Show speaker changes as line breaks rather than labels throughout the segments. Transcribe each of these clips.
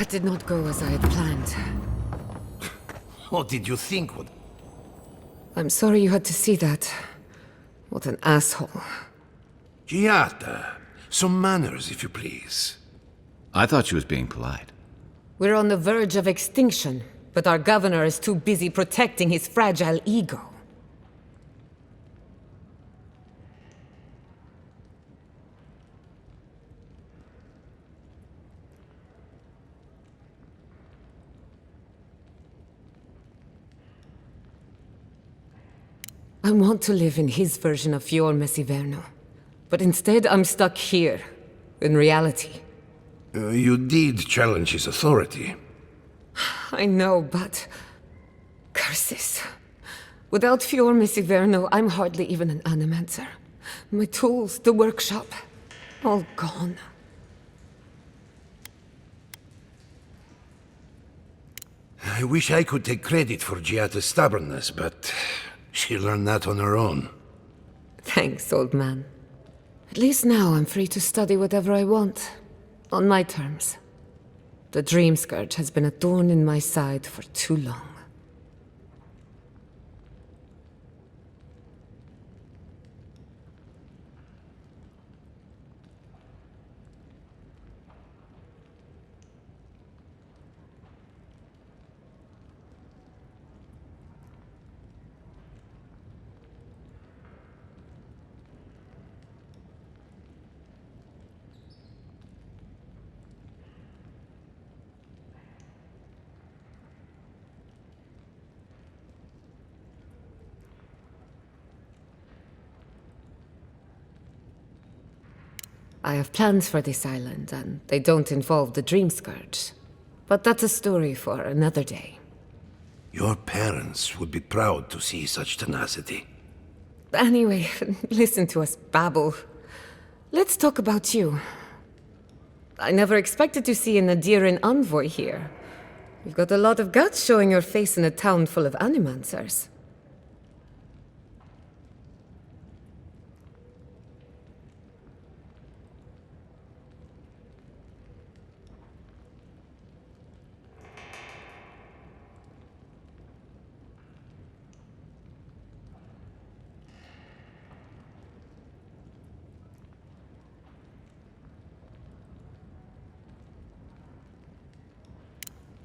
That did not go as I had planned.
What did you think would...
I'm sorry you had to see that. What an asshole.
Giata, some manners, if you please.
I thought she was being polite.
We're on the verge of extinction, but our governor is too busy protecting his fragile ego. I want to live in his version of Fior Messiverno. But instead, I'm stuck here, in reality.
You did challenge his authority.
I know, but... curses. Without Fior Messiverno, I'm hardly even an animancer. My tools, the workshop, all gone.
I wish I could take credit for Giata's stubbornness, but she learned that on her own.
Thanks, old man. At least now I'm free to study whatever I want. On my terms. The Dream Scourge has been a thorn in my side for too long. I have plans for this island, and they don't involve the Dream Scourge. But that's a story for another day.
Your parents would be proud to see such tenacity.
Anyway, listen to us babble. Let's talk about you. I never expected to see an Nadiran envoy here. You've got a lot of guts showing your face in a town full of animancers.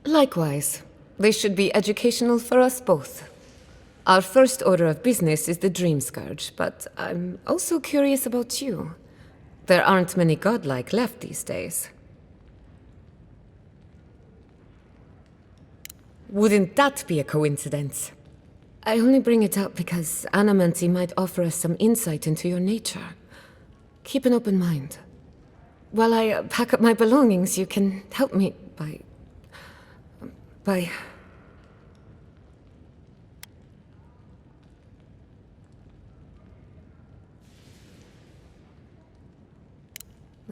Likewise, they should be educational for us both. Our first order of business is the Dream Scourge, but I'm also curious about you. There aren't many godlike left these days. Wouldn't that be a coincidence? I only bring it up because Anamancy might offer us some insight into your nature. Keep an open mind. While I pack up my belongings, you can help me by... I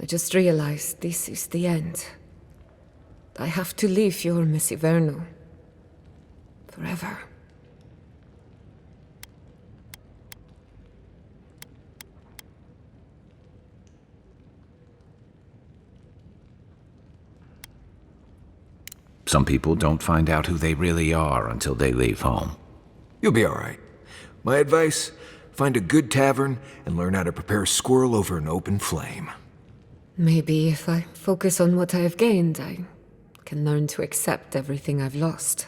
just realized this is the end. I have to leave your Messiverno. Forever.
Some people don't find out who they really are until they leave home.
You'll be all right. My advice, find a good tavern and learn how to prepare a squirrel over an open flame.
Maybe if I focus on what I have gained, I can learn to accept everything I've lost.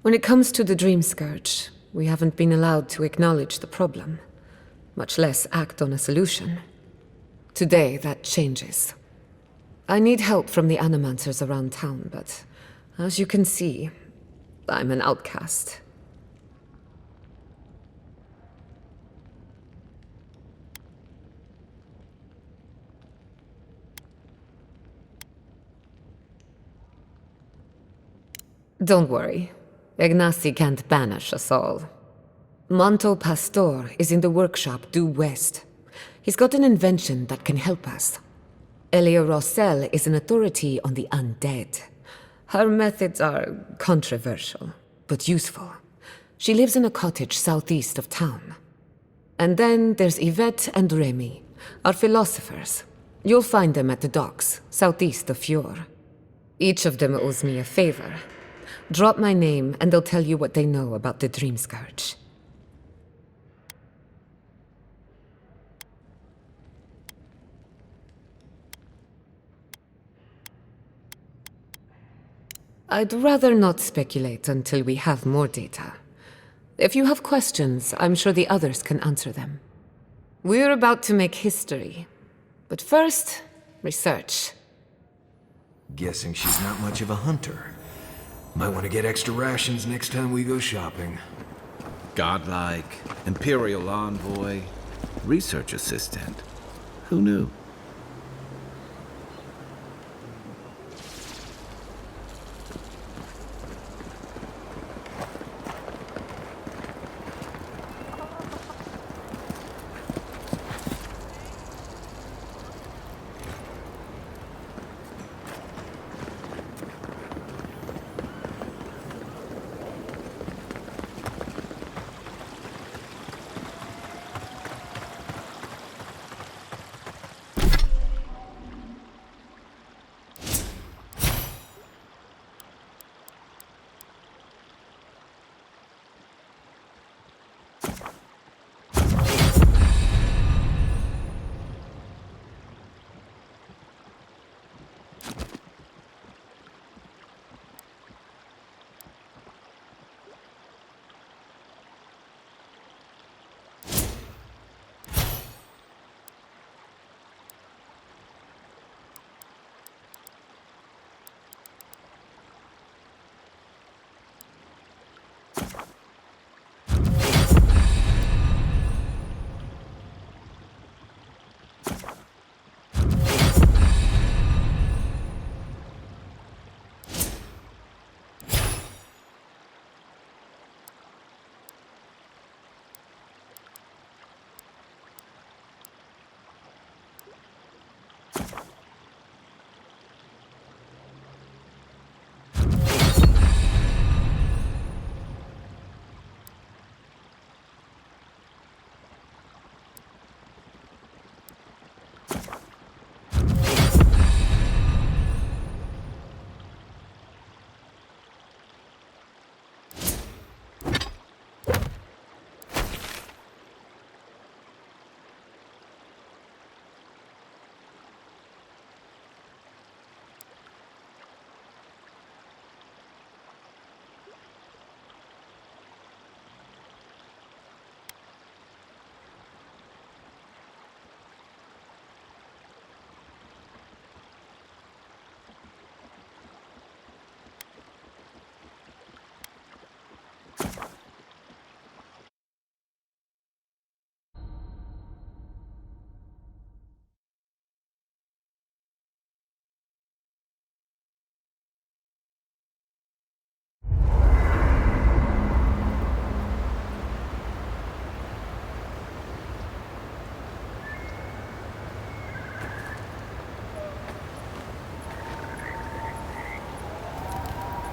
When it comes to the Dream Scourge, we haven't been allowed to acknowledge the problem, much less act on a solution. Today, that changes. I need help from the animancers around town, but as you can see, I'm an outcast. Don't worry. Ignacy can't banish us all. Monto Pastor is in the workshop due west. He's got an invention that can help us. Elia Rossell is an authority on the undead. Her methods are controversial, but useful. She lives in a cottage southeast of town. And then there's Yvette and Remy, our philosophers. You'll find them at the docks, southeast of Fjord. Each of them owes me a favor. Drop my name, and they'll tell you what they know about the Dream Scourge. I'd rather not speculate until we have more data. If you have questions, I'm sure the others can answer them. We're about to make history. But first, research.
Guessing she's not much of a hunter. Might want to get extra rations next time we go shopping.
Godlike, Imperial envoy, research assistant. Who knew?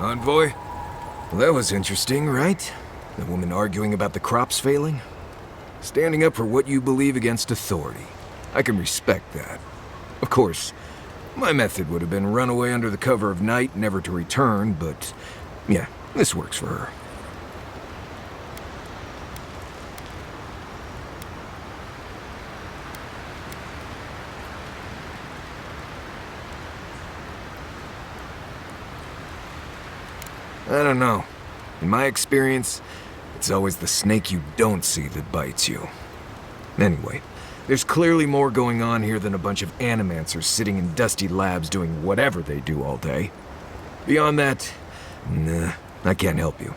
Envoy? Well, that was interesting, right? The woman arguing about the crops failing? Standing up for what you believe against authority. I can respect that. Of course, my method would have been run away under the cover of night, never to return, but yeah, this works for her. I don't know. In my experience, it's always the snake you don't see that bites you. Anyway, there's clearly more going on here than a bunch of animancers sitting in dusty labs doing whatever they do all day. Beyond that, nah, I can't help you.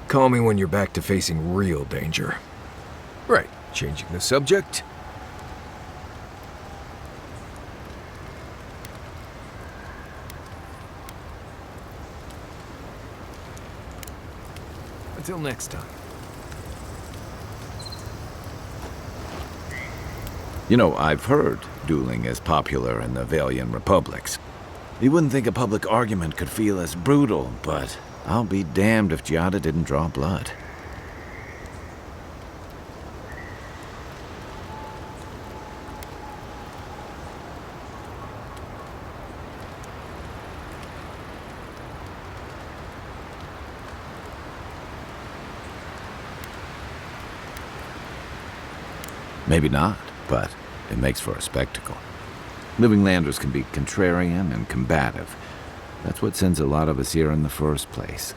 Call me when you're back to facing real danger. Right, changing the subject. Until next time.
You know, I've heard dueling is popular in the Valian republics. You wouldn't think a public argument could feel as brutal, but I'll be damned if Giada didn't draw blood. Maybe not, but it makes for a spectacle. Living landers can be contrarian and combative. That's what sends a lot of us here in the first place.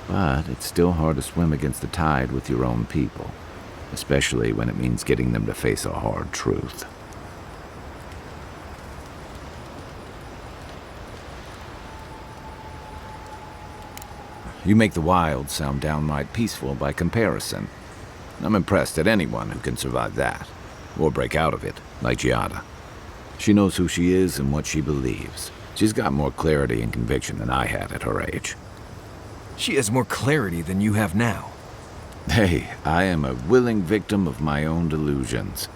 But it's still hard to swim against the tide with your own people, especially when it means getting them to face a hard truth. You make the wild sound downright peaceful by comparison. I'm impressed at anyone who can survive that, or break out of it, like Giada. She knows who she is and what she believes. She's got more clarity and conviction than I had at her age.
She has more clarity than you have now.
Hey, I am a willing victim of my own delusions.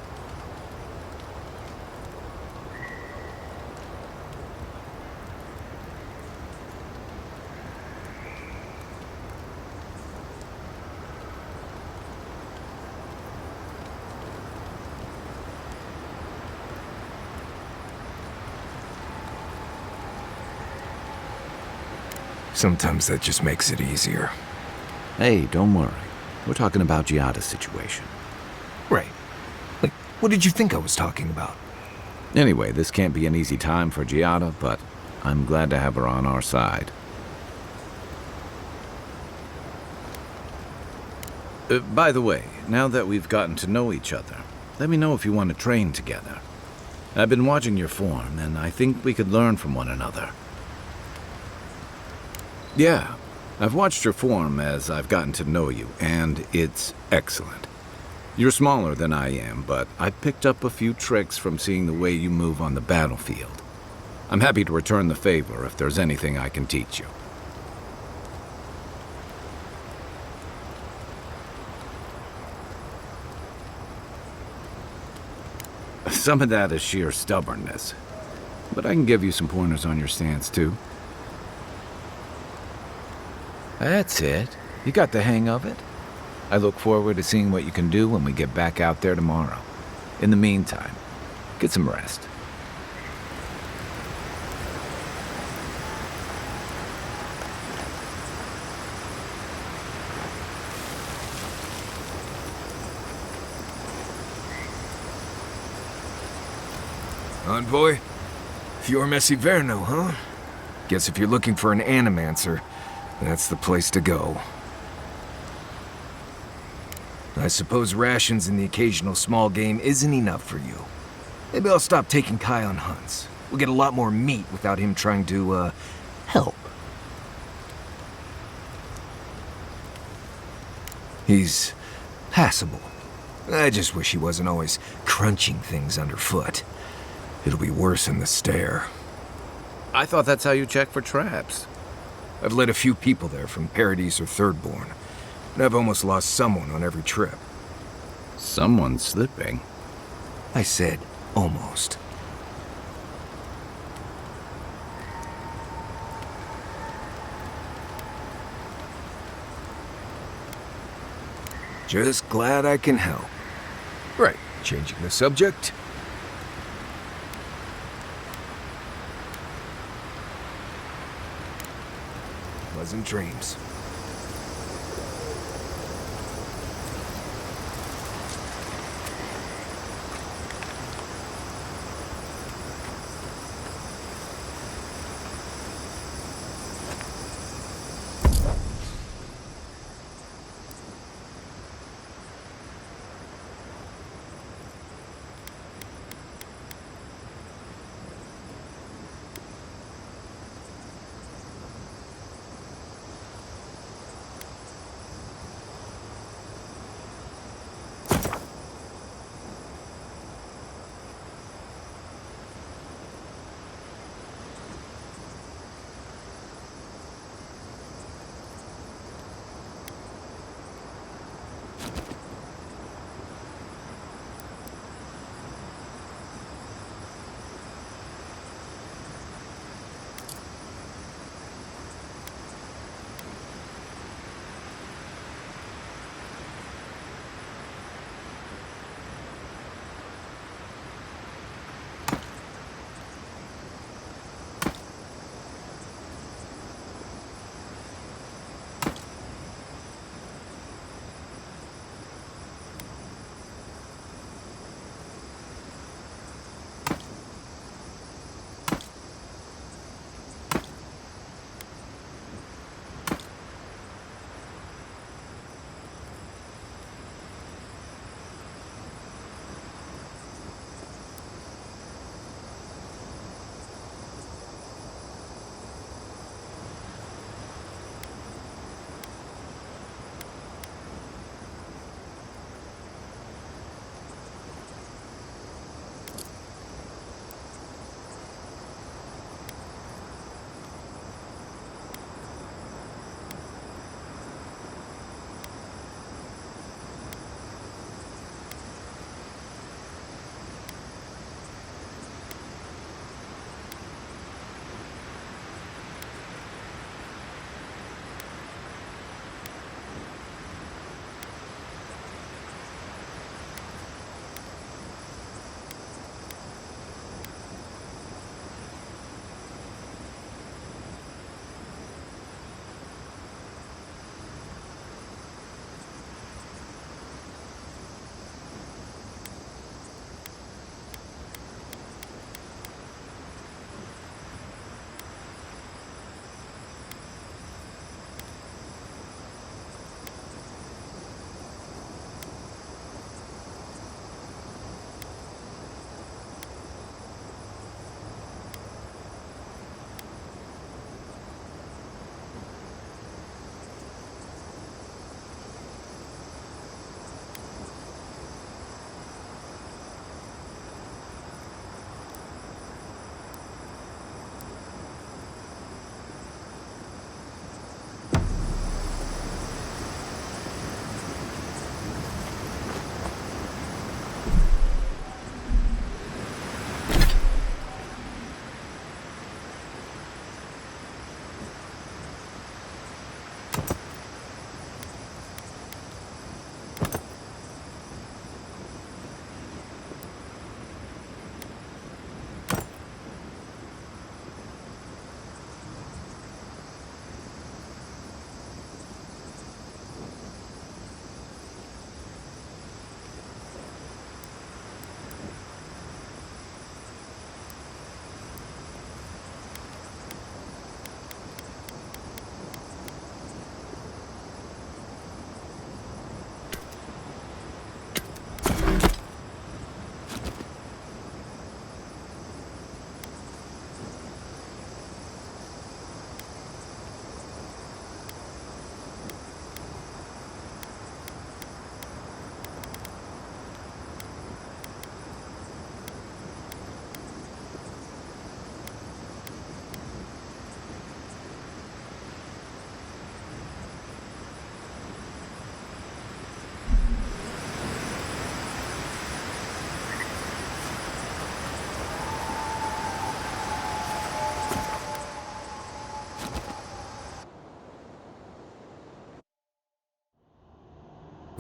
Sometimes that just makes it easier.
Hey, don't worry. We're talking about Giada's situation.
Right. Like, what did you think I was talking about?
Anyway, this can't be an easy time for Giada, but I'm glad to have her on our side. By the way, now that we've gotten to know each other, let me know if you want to train together. I've been watching your form, and I think we could learn from one another. Yeah, I've watched your form as I've gotten to know you, and it's excellent. You're smaller than I am, but I picked up a few tricks from seeing the way you move on the battlefield. I'm happy to return the favor if there's anything I can teach you. Some of that is sheer stubbornness, but I can give you some pointers on your stance, too. That's it. You got the hang of it. I look forward to seeing what you can do when we get back out there tomorrow. In the meantime, get some rest.
Envoy? Fior Messiverno, huh? Guess if you're looking for an animancer, that's the place to go. I suppose rations and the occasional small game isn't enough for you. Maybe I'll stop taking Kai on hunts. We'll get a lot more meat without him trying to, help. He's passable. I just wish he wasn't always crunching things underfoot. It'll be worse in the stare.
I thought that's how you check for traps.
I've led a few people there from Paradise or Thirdborn, and I've almost lost someone on every trip.
Someone's slipping.
I said almost. Just glad I can help. Right, changing the subject. Pleasant dreams.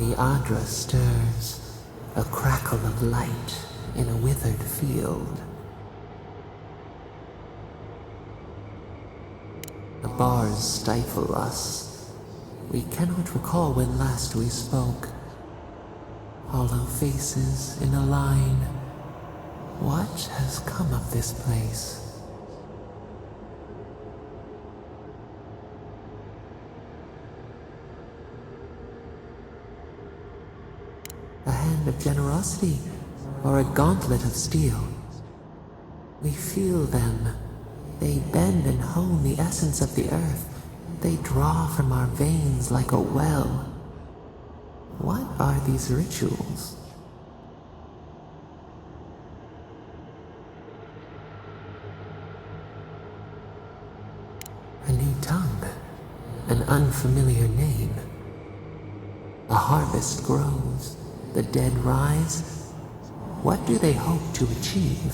The Adra stirs, a crackle of light in a withered field. The bars stifle us. We cannot recall when last we spoke. Hollow faces in a line. What has come of this place? A hand of generosity, or a gauntlet of steel? We feel them. They bend and hone the essence of the earth. They draw from our veins like a well. What are these rituals? A new tongue, an unfamiliar name. A harvest grows, the dead rise. What do they hope to achieve?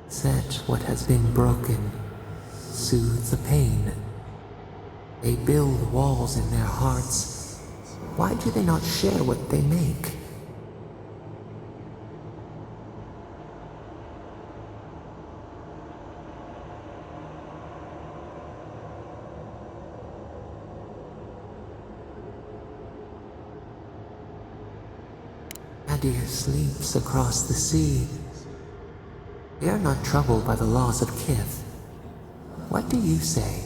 Set what has been broken, soothe the pain. They build walls in their hearts. Why do they not share what they make? Adir sleeps across the sea. They are not troubled by the laws of Kith. What do you say?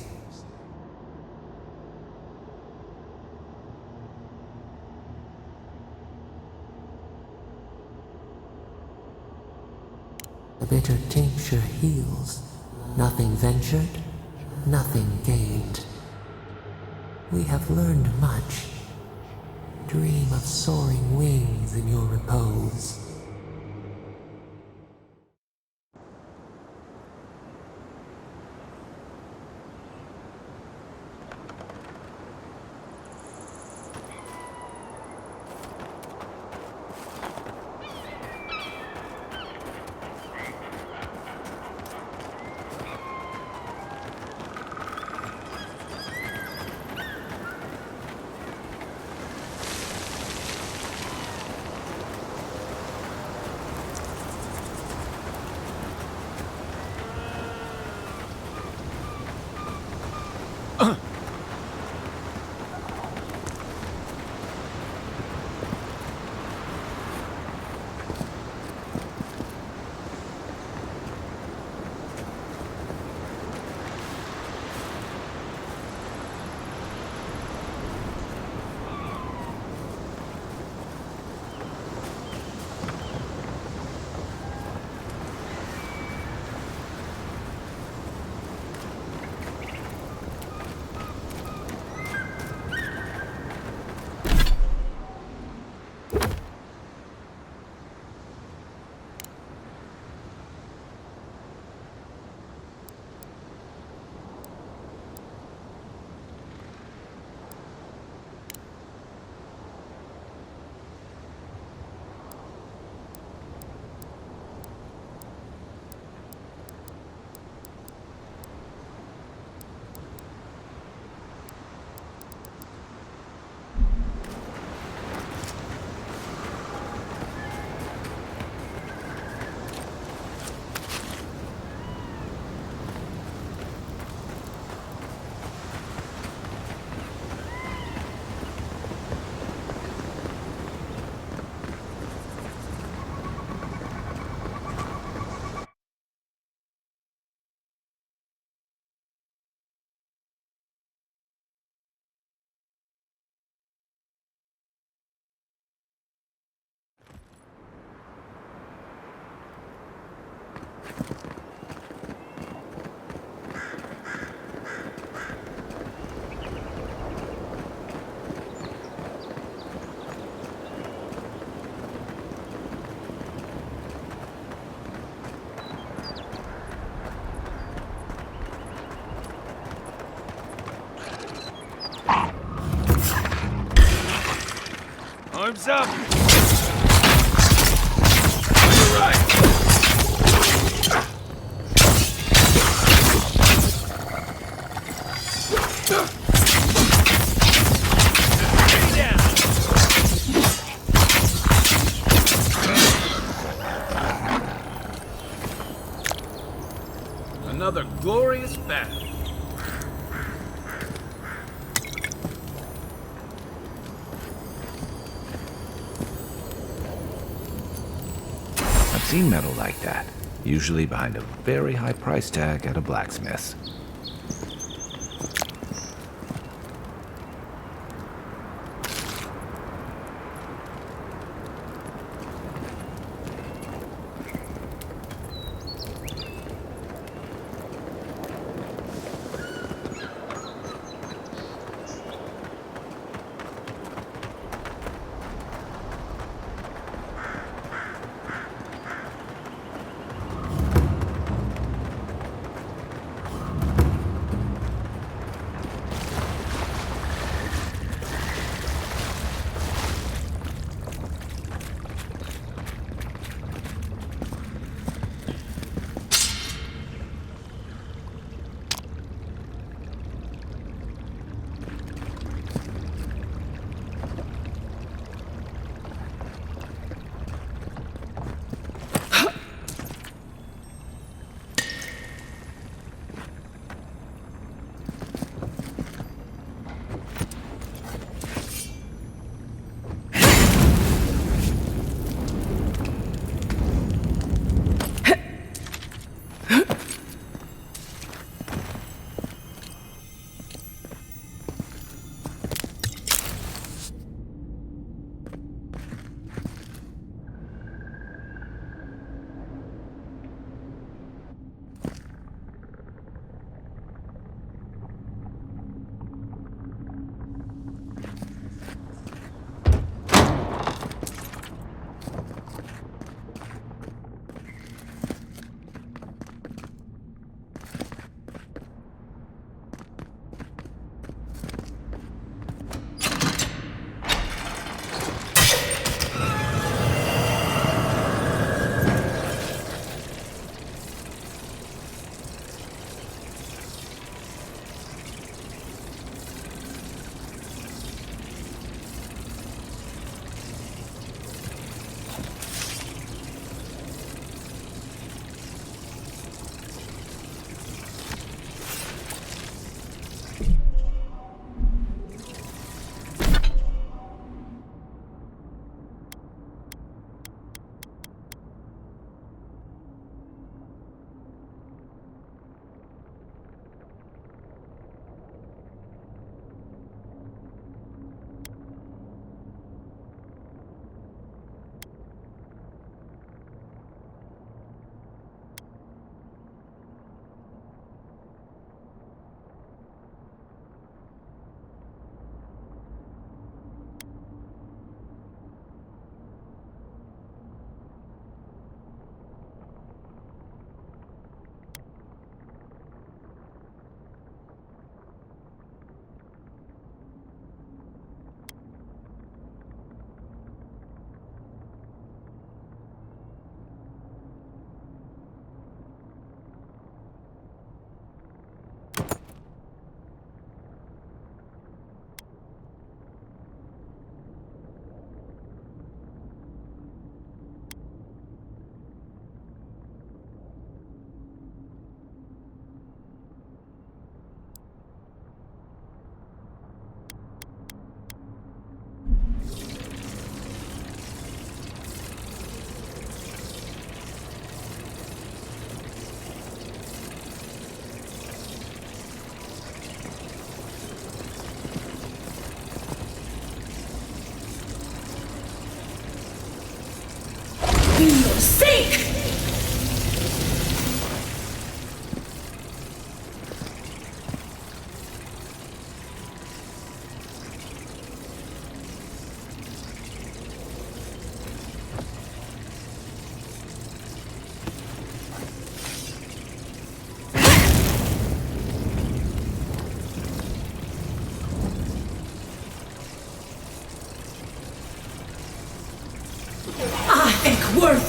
The bitter tincture heals. Nothing ventured, nothing gained. We have learned much. Dream of soaring wings in your repose.
Time's up! You're right!
Another glorious battle.
I've seen metal like that, usually behind a very high price tag at a blacksmith's.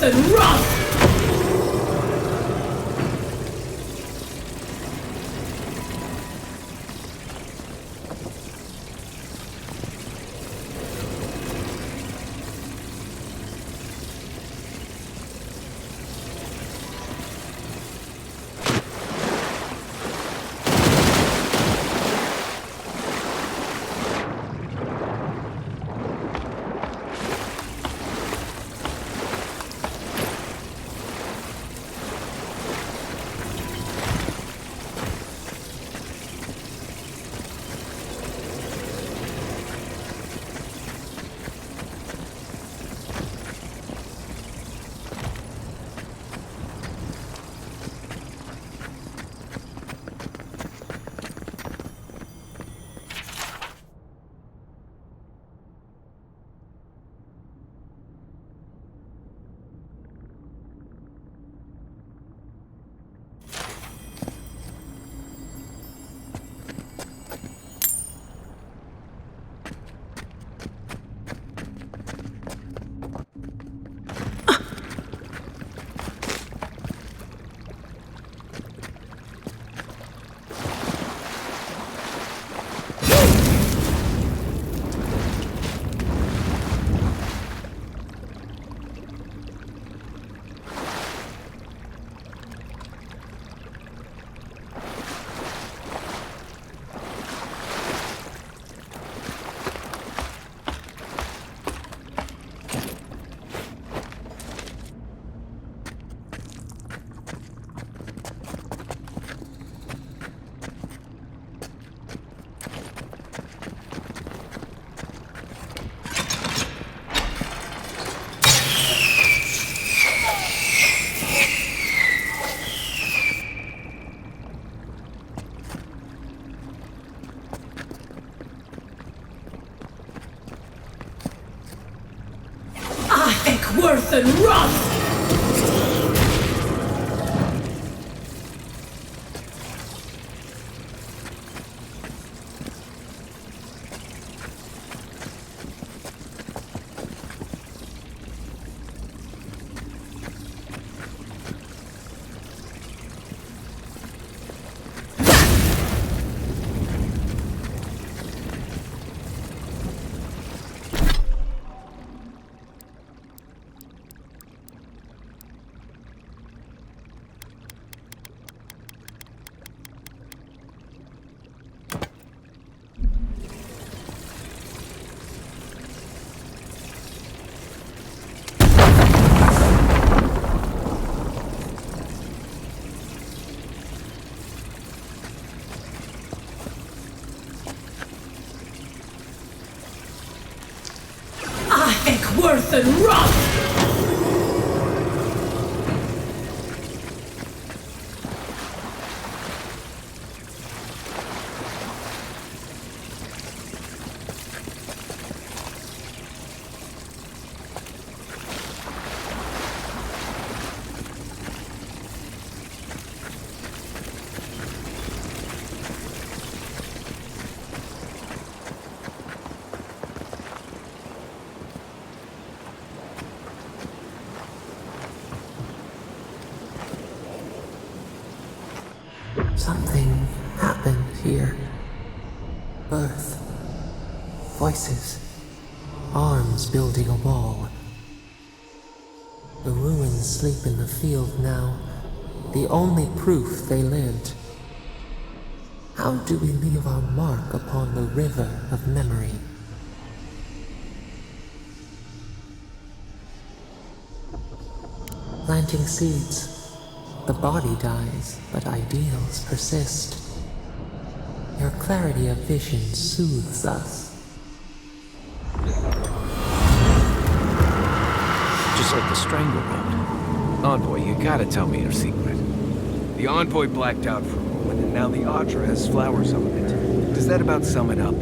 and rust! Worth and rust! Worth and rust!
Something happened here. Birth. Voices. Arms building a wall. The ruins sleep in the field now. The only proof they lived. How do we leave our mark upon the river of memory? Planting seeds. The body dies, but ideals persist. Your clarity of vision soothes us.
Just like the Stranglehold. Envoy, you gotta tell me your secret.
The Envoy blacked out for a moment, and now the Audra has flowers on it. Does that about sum it up?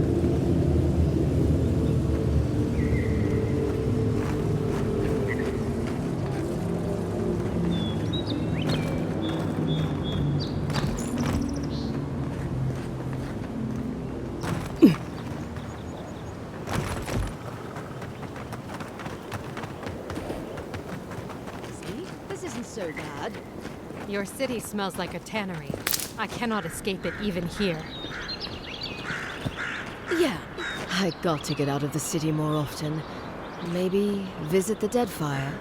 Your city smells like a tannery. I cannot escape it even here.
Yeah, I got to get out of the city more often. Maybe visit the Deadfire.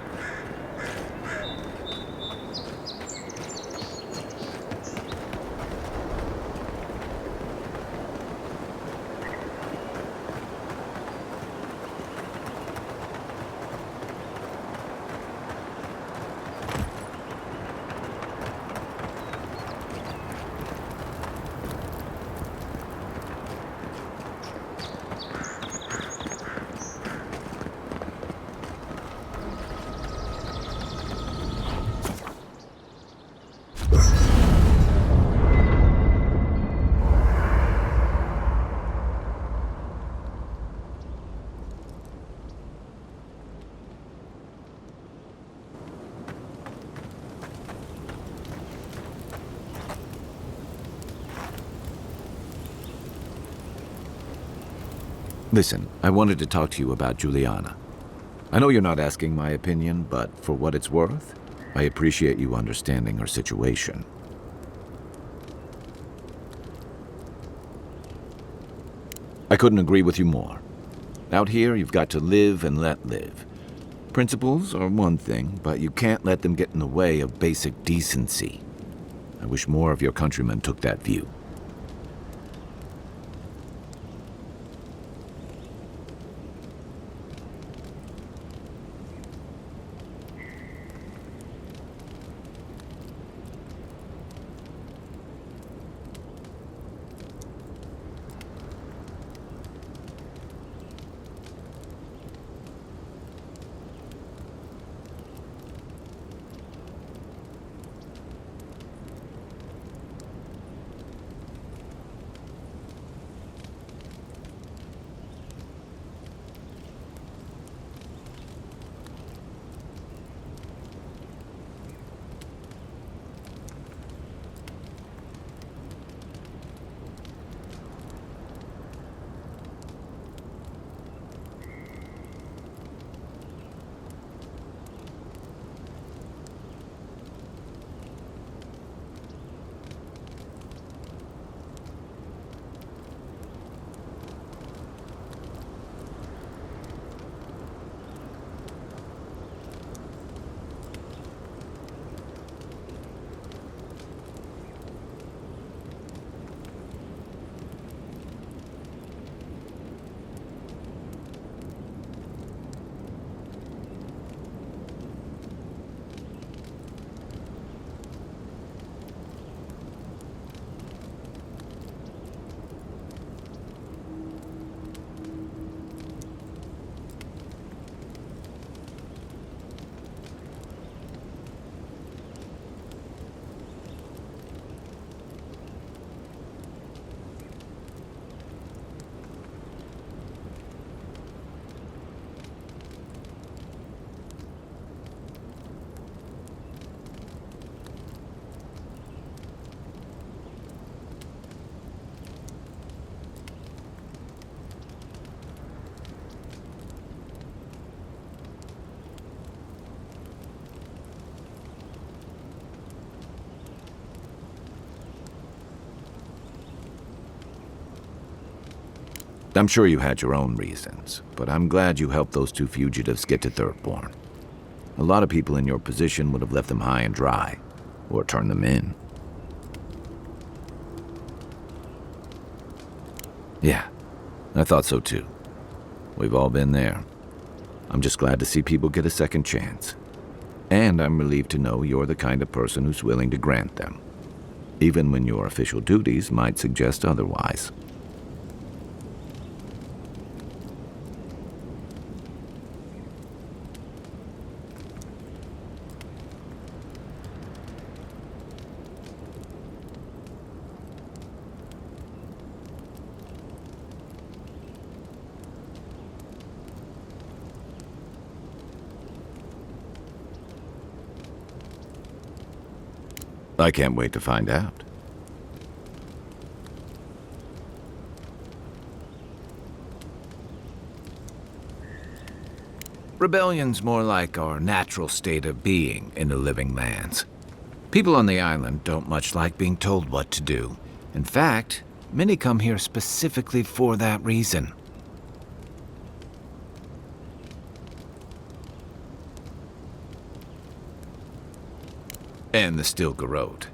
Listen, I wanted to talk to you about Juliana. I know you're not asking my opinion, but for what it's worth, I appreciate you understanding her situation. I couldn't agree with you more. Out here, you've got to live and let live. Principles are one thing, but you can't let them get in the way of basic decency. I wish more of your countrymen took that view. I'm sure you had your own reasons, but I'm glad you helped those two fugitives get to Thirdborn. A lot of people in your position would have left them high and dry, or turned them in. Yeah, I thought so too. We've all been there. I'm just glad to see people get a second chance. And I'm relieved to know you're the kind of person who's willing to grant them, even when your official duties might suggest otherwise. I can't wait to find out. Rebellion's more like our natural state of being in the living lands. People on the island don't much like being told what to do. In fact, many come here specifically for that reason. And the Stilgar Road.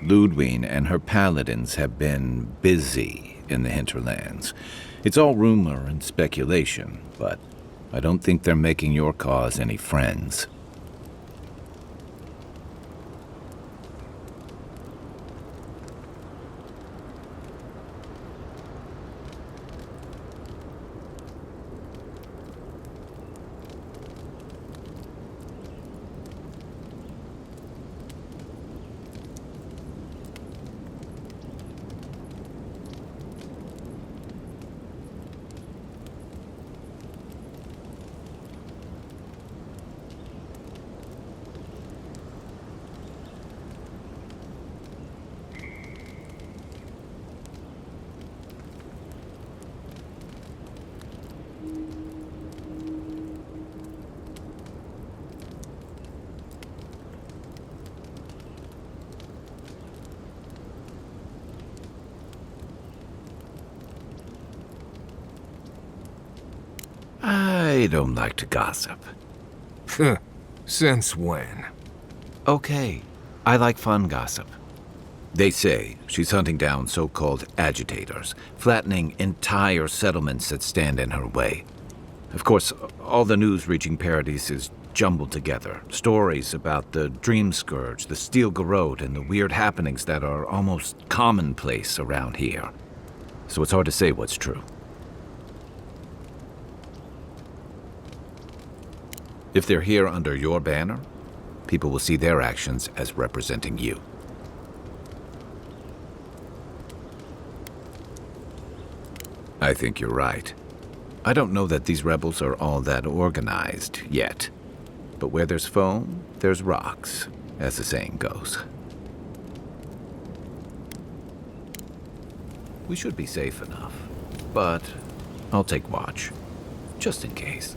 Ludwine and her paladins have been busy in the hinterlands. It's all rumor and speculation, but I don't think they're making your cause any friends. I don't like to gossip.
Since when?
Okay, I like fun gossip. They say she's hunting down so-called agitators, flattening entire settlements that stand in her way. Of course, all the news reaching Paradis is jumbled together. Stories about the Dream Scourge, the Stilgar Road, and the weird happenings that are almost commonplace around here. So it's hard to say what's true. If they're here under your banner, people will see their actions as representing you. I think you're right. I don't know that these rebels are all that organized yet. But where there's foam, there's rocks, as the saying goes. We should be safe enough, but I'll take watch, just in case.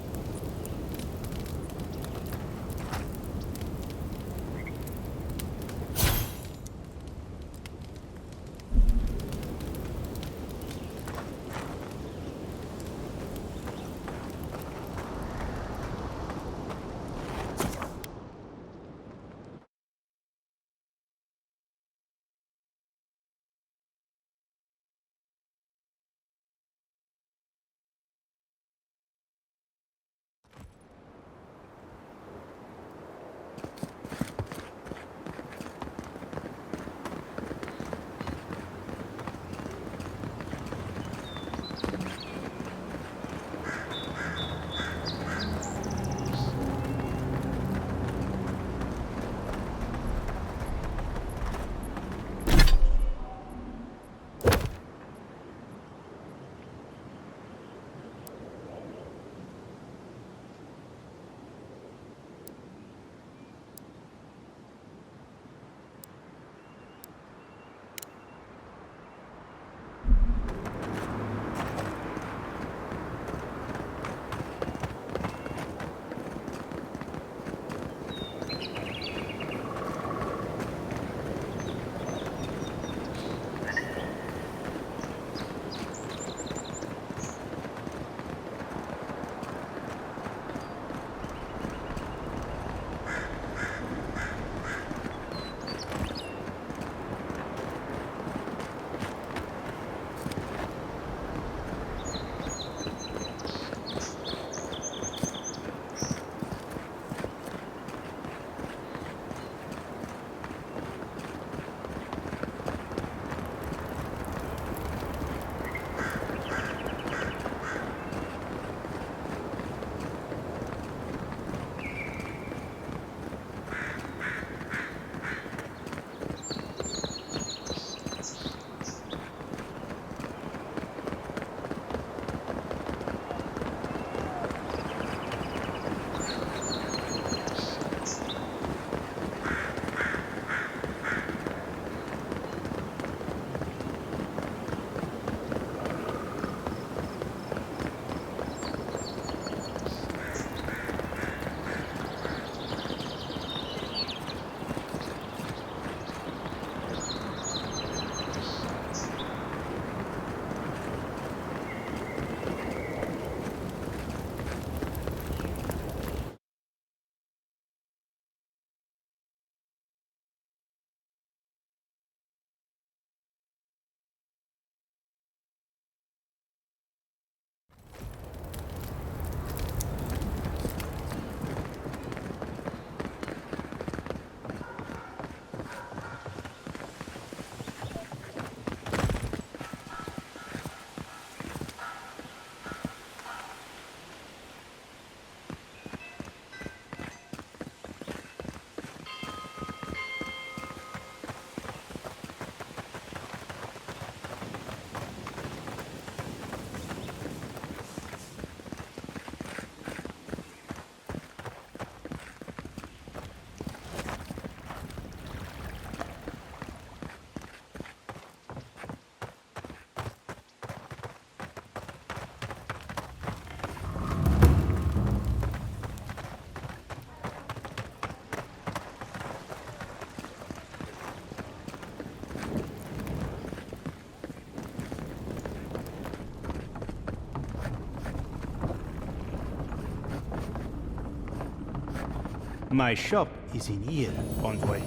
My shop is in here, Envoy.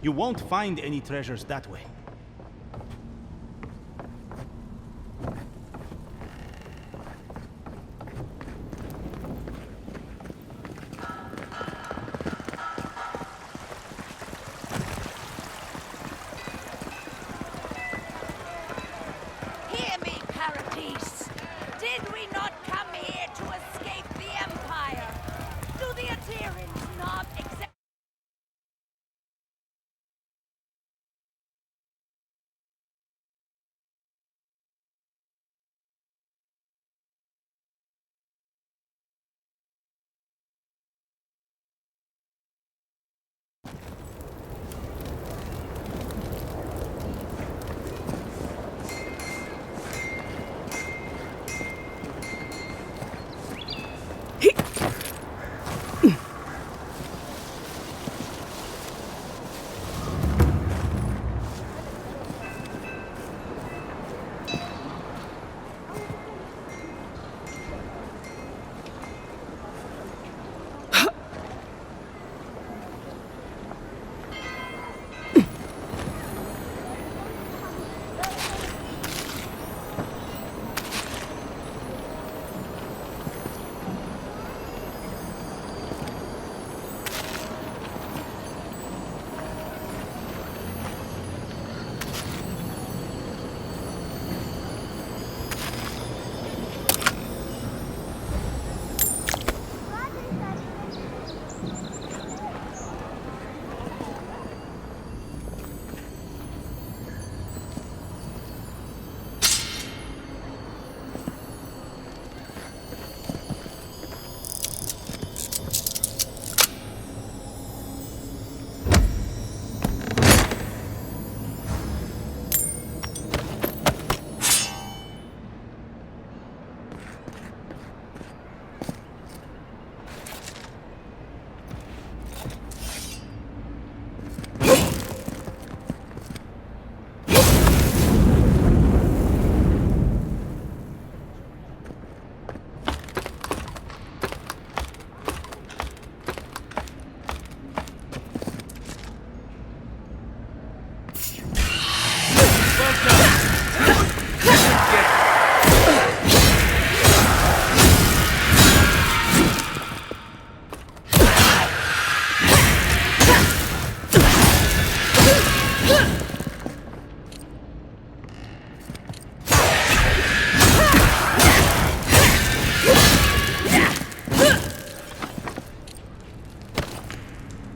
You won't find any treasures that way.
Hear me, Paradis. Did we not come here to escape the Empire? Do the Aterians not accept?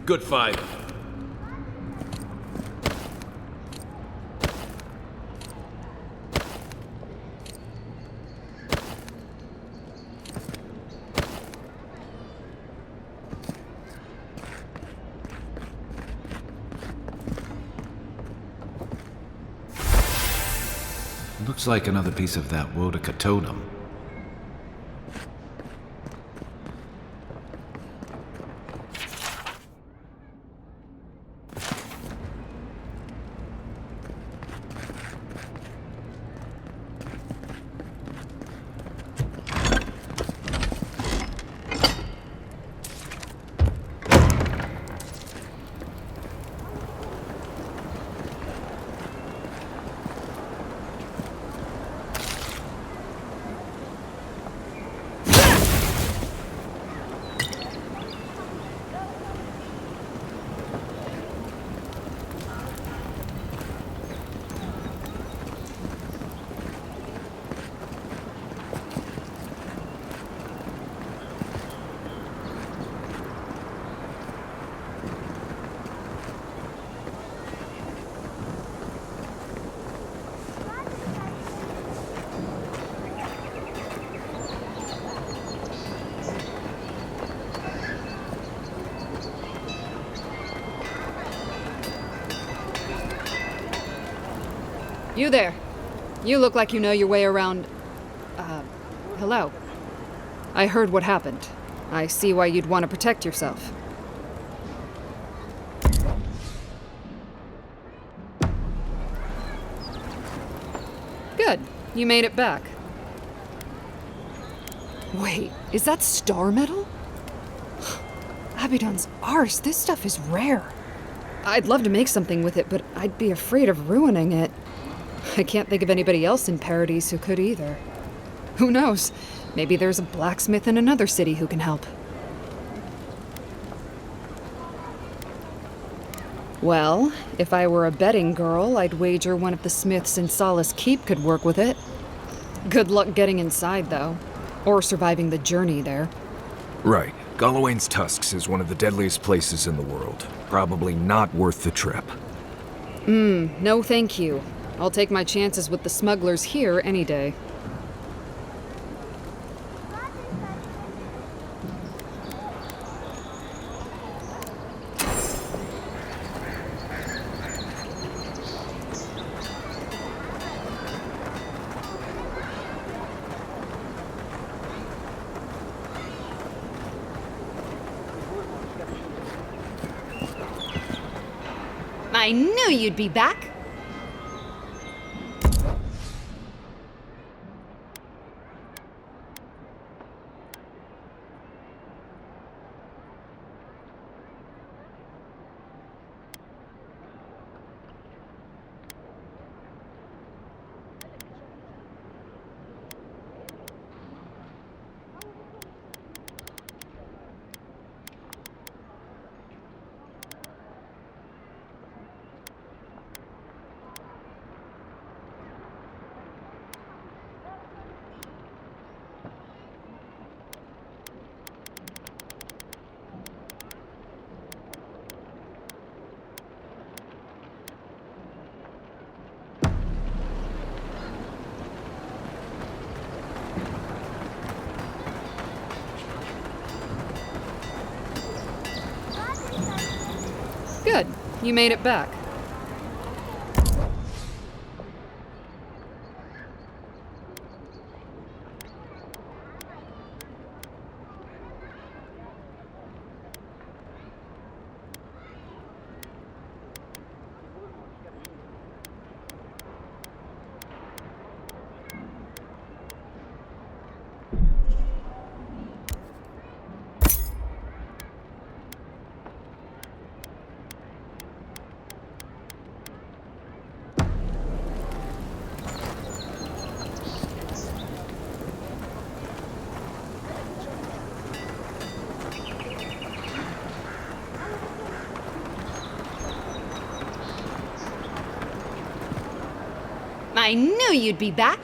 Good fight.
Looks like another piece of that Wodaka totem.
You there. You look like you know your way around... hello. I heard what happened. I see why you'd want to protect yourself. Good. You made it back. Wait, is that star metal? Abaddon's arse, this stuff is rare. I'd love to make something with it, but I'd be afraid of ruining it. I can't think of anybody else in Paradise who could either. Who knows? Maybe there's a blacksmith in another city who can help. Well, if I were a betting girl, I'd wager one of the smiths in Solace Keep could work with it. Good luck getting inside, though. Or surviving the journey there.
Right. Gallowayne's Tusks is one of the deadliest places in the world. Probably not worth the trip.
No thank you. I'll take my chances with the smugglers here any day.
I knew you'd be back.
Good. You made it back.
I knew you'd be back.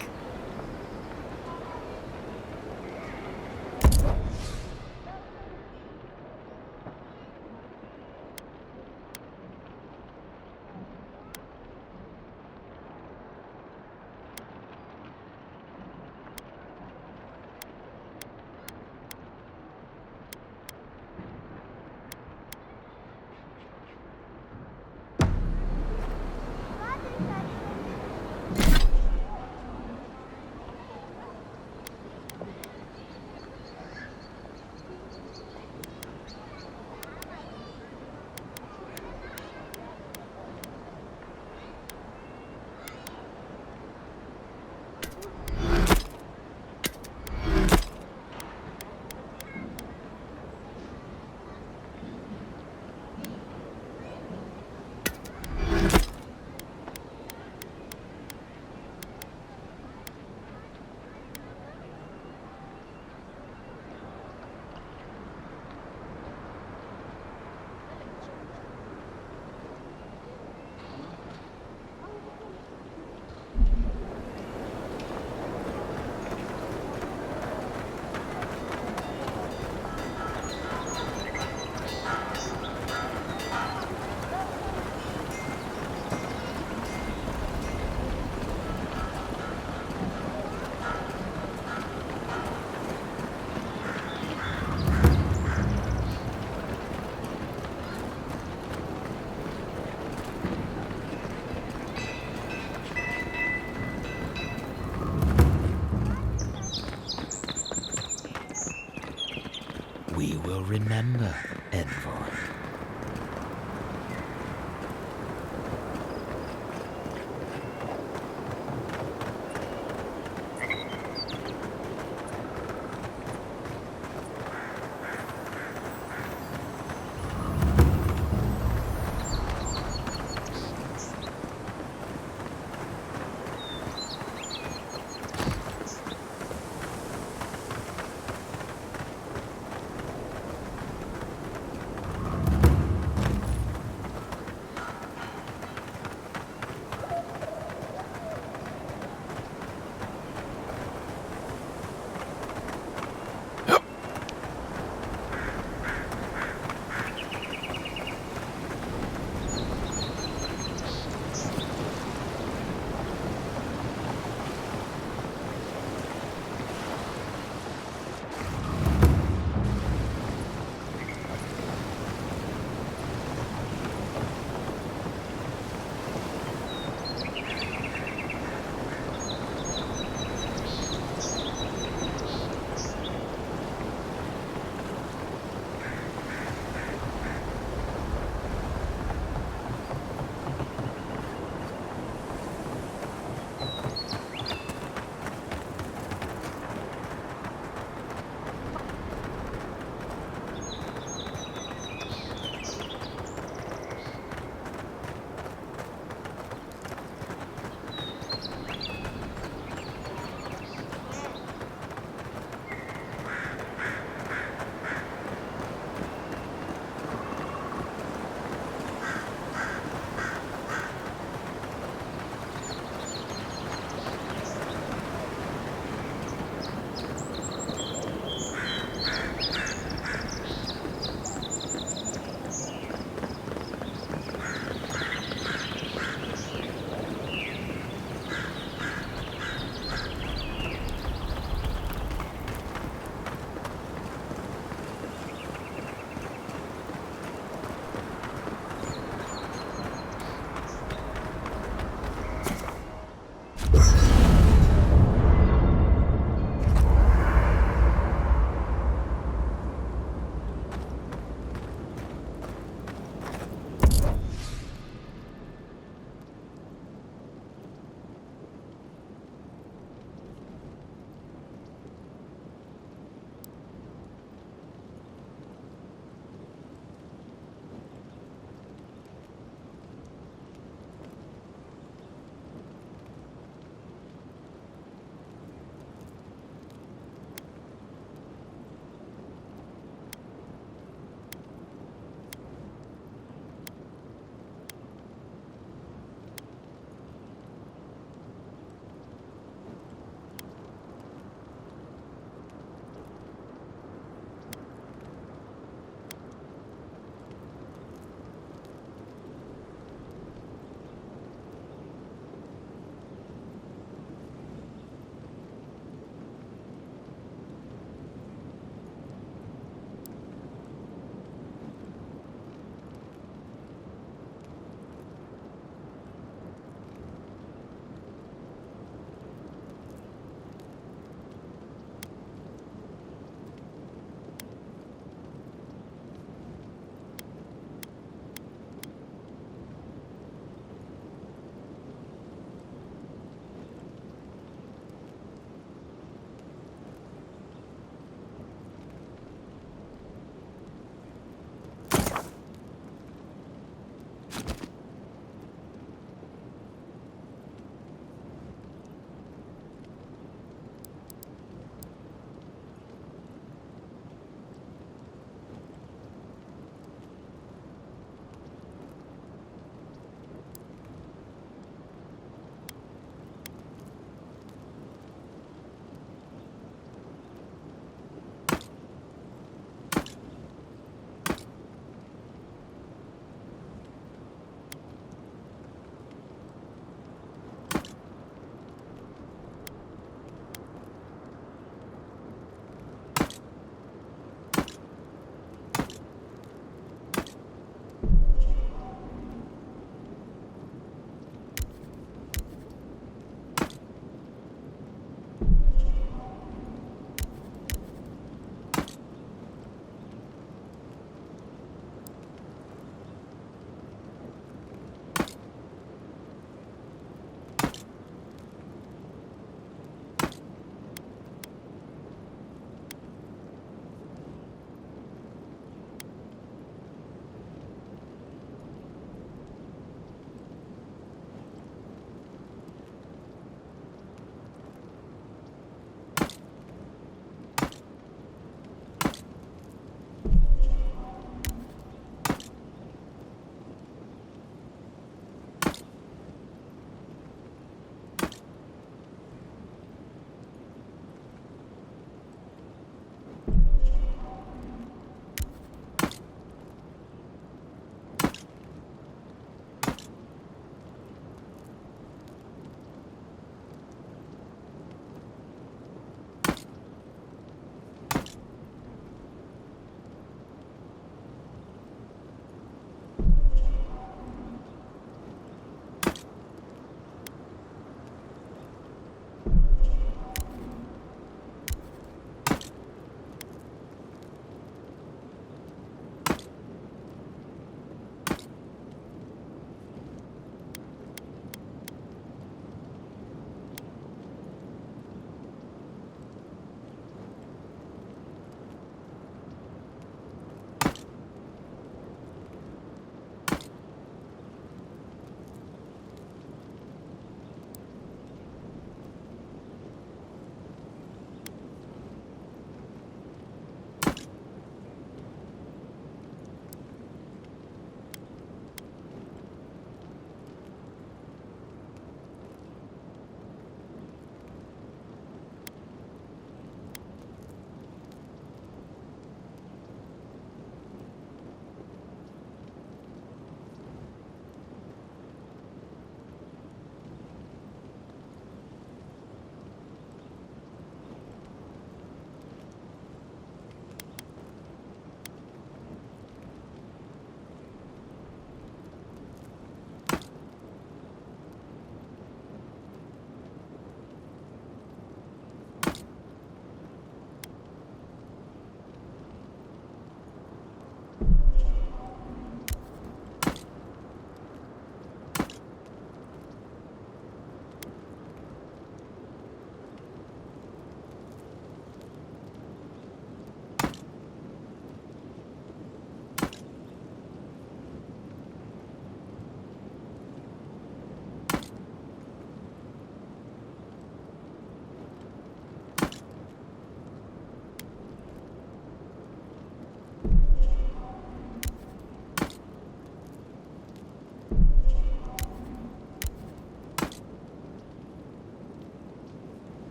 We will remember, Envoy.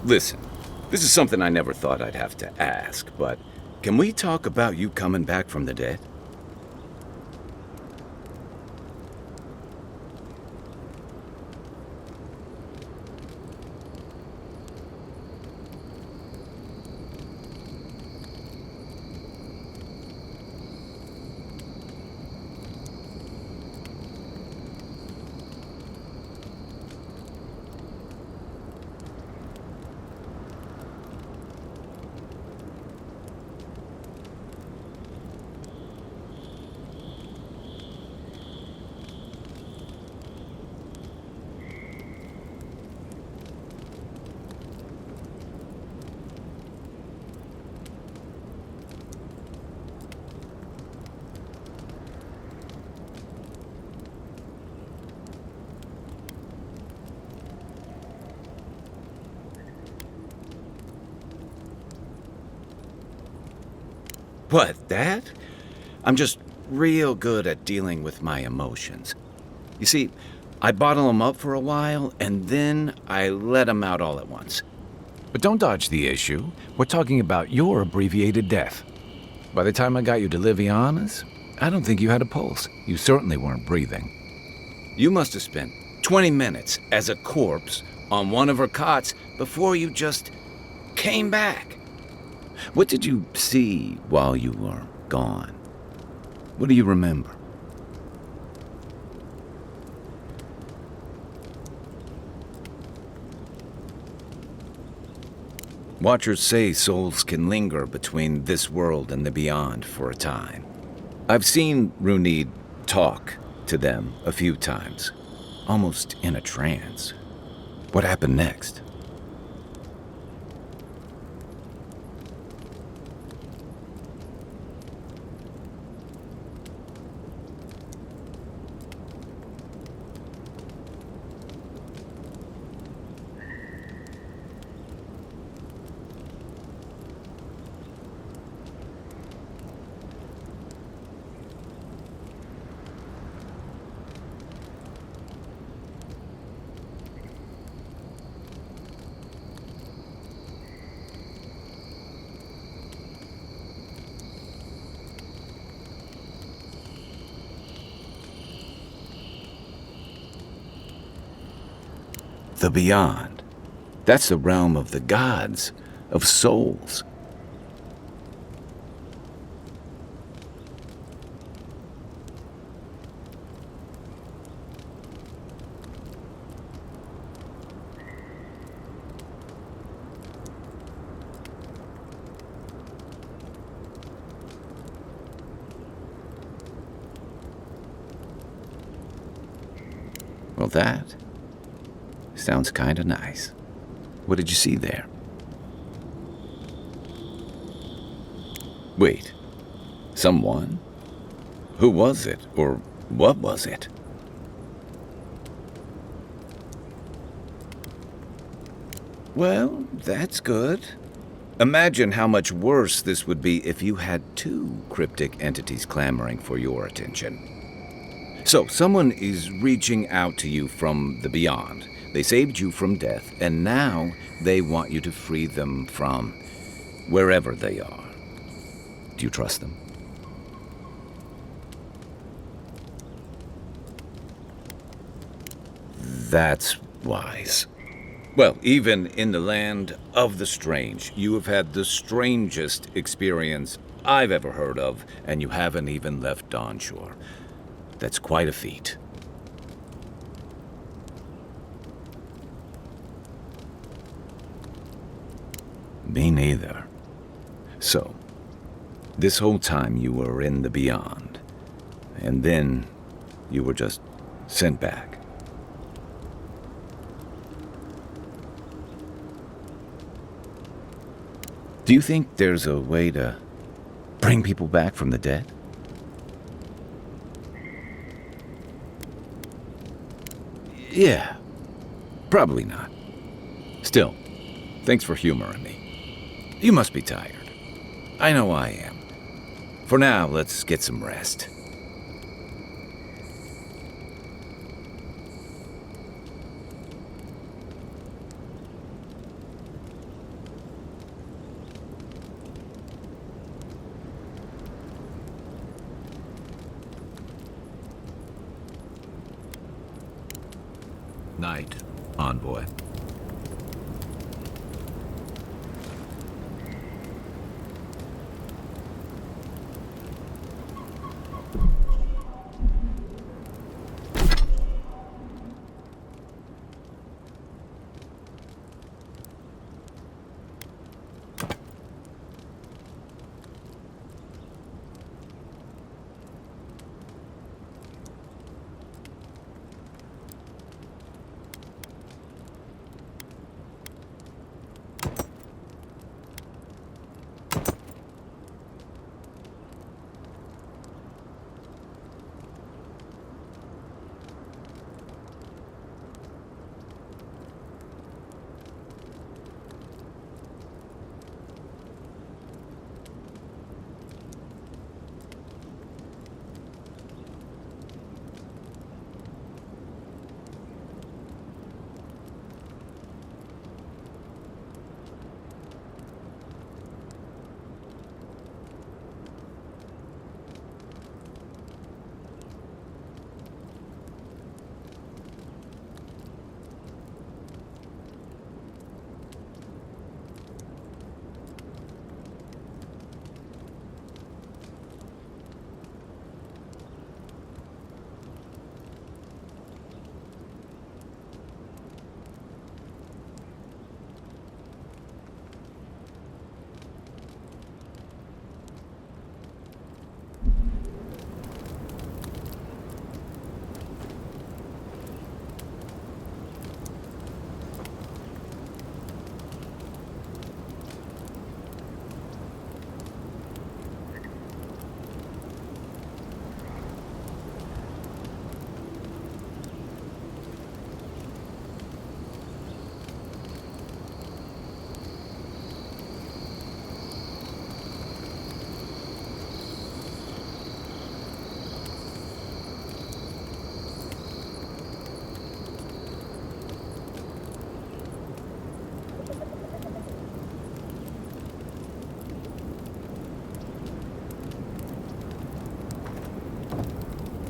Listen, this is something I never thought I'd have to ask, but can we talk about you coming back from the dead? What, that? I'm just real good at dealing with my emotions. You see, I bottle them up for a while, and then I let them out all at once.
But don't dodge the issue. We're talking about your abbreviated death. By the time I got you to Liviana's, I don't think you had a pulse. You certainly weren't breathing.
You must have spent 20 minutes as a corpse on one of her cots before you just came back. What did you see while you were gone? What do you remember? Watchers say souls can linger between this world and the beyond for a time. I've seen Runid talk to them a few times, almost in a trance. What happened next? The beyond. That's the realm of the gods, of souls. Well, that sounds kinda nice. What did you see there? Wait, someone? Who was it, or what was it? Well, that's good. Imagine how much worse this would be if you had two cryptic entities clamoring for your attention. So, someone is reaching out to you from the beyond. They saved you from death, and now they want you to free them from wherever they are. Do you trust them? That's wise. Well, even in the land of the strange, you have had the strangest experience I've ever heard of, and you haven't even left Dawnshore. That's quite a feat. Me neither. So, this whole time you were in the beyond, and then you were just sent back. Do you think there's a way to bring people back from the dead? Yeah, probably not. Still, thanks for humoring me. You must be tired. I know I am. For now, let's get some rest. night, envoy.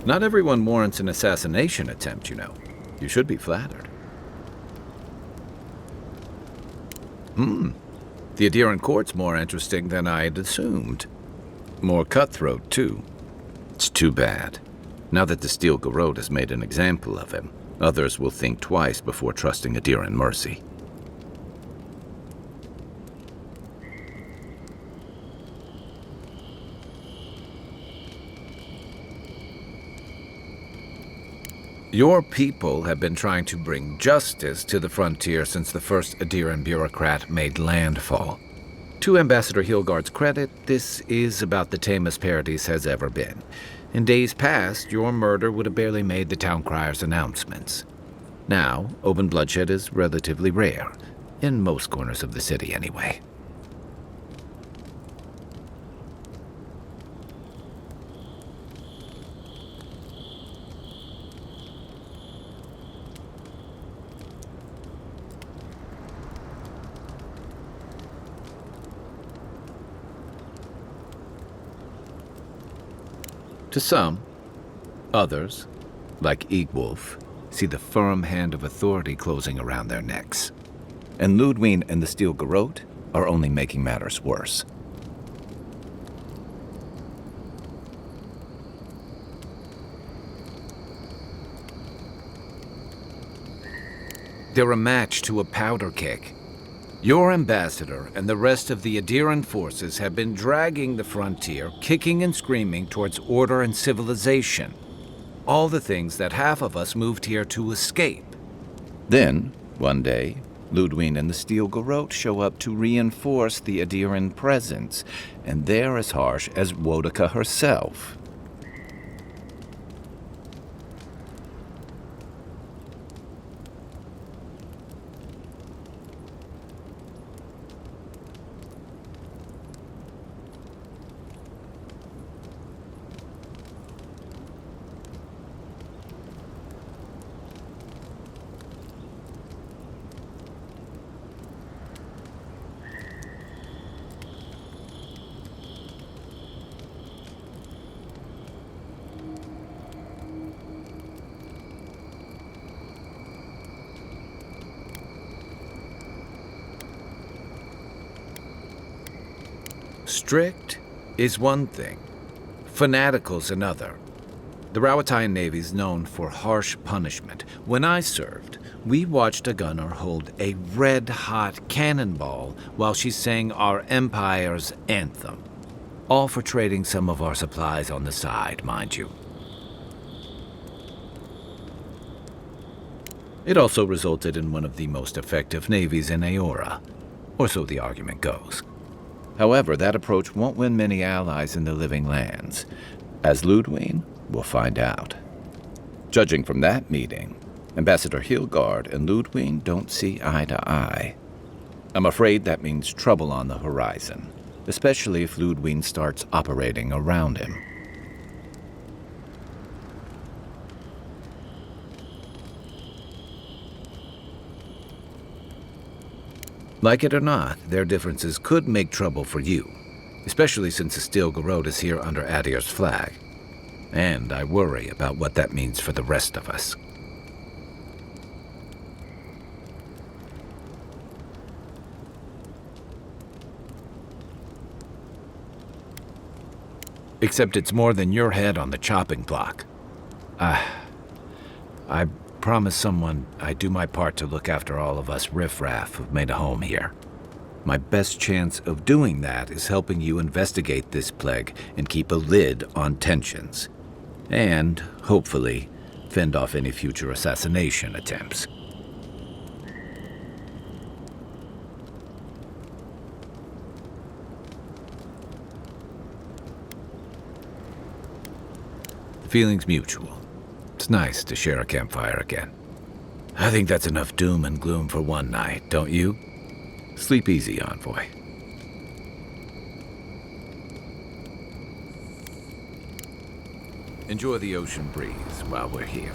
Not everyone warrants an assassination attempt, you know. You should be flattered. The Adiran court's more interesting than I'd assumed. More cutthroat, too. It's too bad. Now that the Steel Garrote has made an example of him, others will think twice before trusting Adiran mercy. Your people have been trying to bring justice to the frontier since the first Adiran bureaucrat made landfall. To Ambassador Hilgard's credit, this is about the tamest Paradis has ever been. In days past, your murder would have barely made the town crier's announcements. Now, open bloodshed is relatively rare, in most corners of the city anyway. To some, others, like Eagwolf, see the firm hand of authority closing around their necks. And Ludwig and the Steel Garrote are only making matters worse. They're a match to a powder keg. Your ambassador and the rest of the Adiran forces have been dragging the frontier, kicking and screaming towards order and civilization. All the things that half of us moved here to escape. Then, one day, Ludwig and the Steel Garrote show up to reinforce the Adiran presence, and they're as harsh as Wodaka herself.
Strict is one thing. Fanatical's another. The Rawatayan Navy's known for harsh punishment. When I served, we watched a gunner hold a red-hot cannonball while she sang our Empire's anthem. All for trading some of our supplies on the side, mind you. It also resulted in one of the most effective navies in Aora, or so the argument goes. However, that approach won't win many allies in the Living Lands. As Ludwig will find out. Judging from that meeting, Ambassador Hilgard and Ludwig don't see eye to eye. I'm afraid that means trouble on the horizon, especially if Ludwig starts operating around him. Like it or not, their differences could make trouble for you, especially since the Steel Garrote is here under Adir's flag. And I worry about what that means for the rest of us. Except it's more than your head on the chopping block. I promised someone I'd do my part to look after all of us riffraff who've made a home here. My best chance of doing that is helping you investigate this plague and keep a lid on tensions. And, hopefully, fend off any future assassination attempts. Feelings mutual. It's nice to share a campfire again. I think that's enough doom and gloom for one night, don't you? Sleep easy, Envoy. Enjoy the ocean breeze while we're here.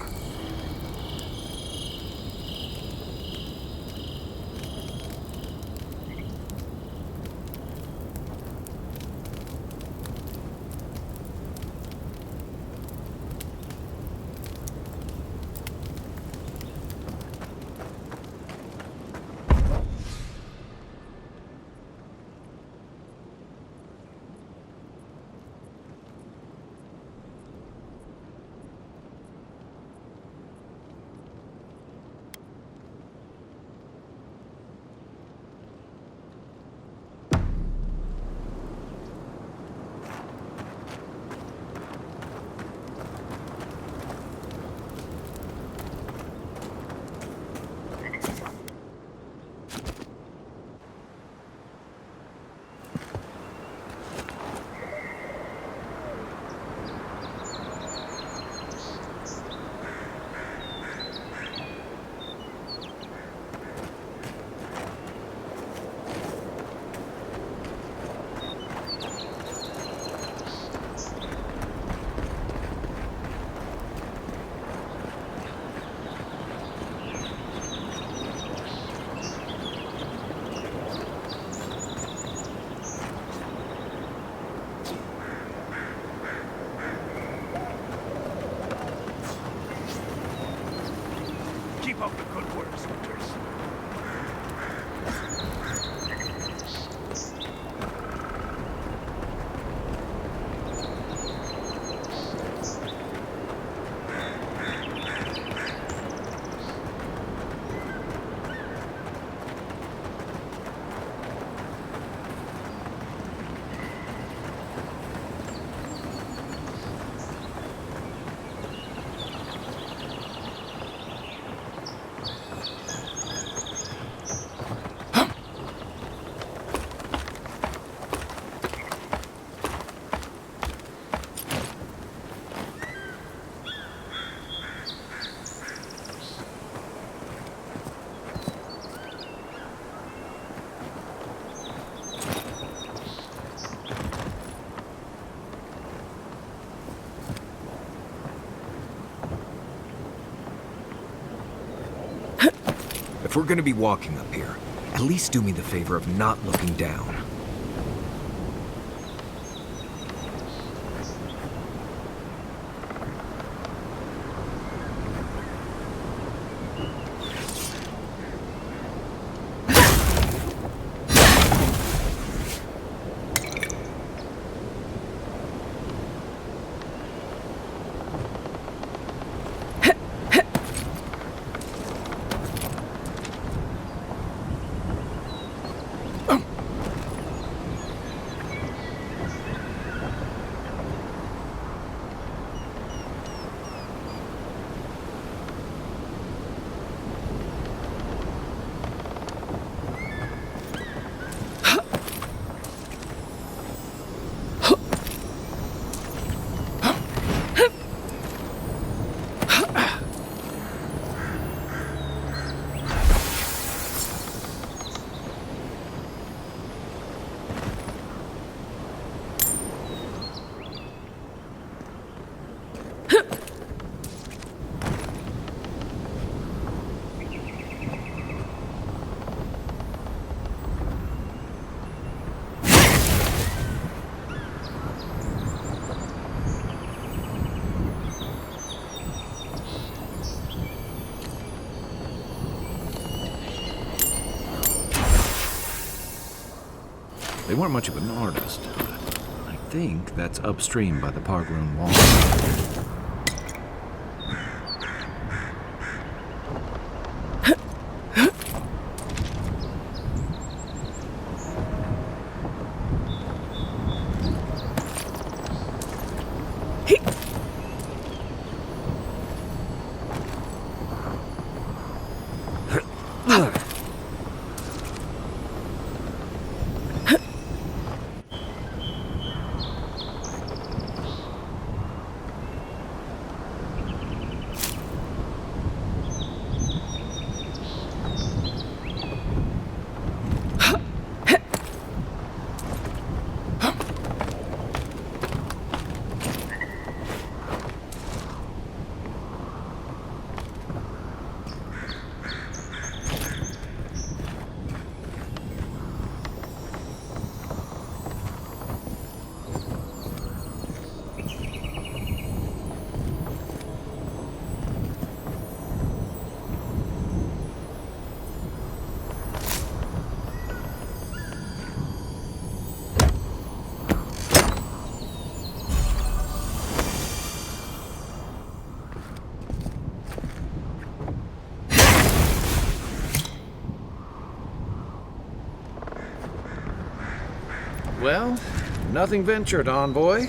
Keep up the good work, soldiers.
If we're gonna be walking up here, at least do me the favor of not looking down.
They weren't much of an artist, but I think that's upstream by the Pargroon Wall. Well, nothing ventured, envoy.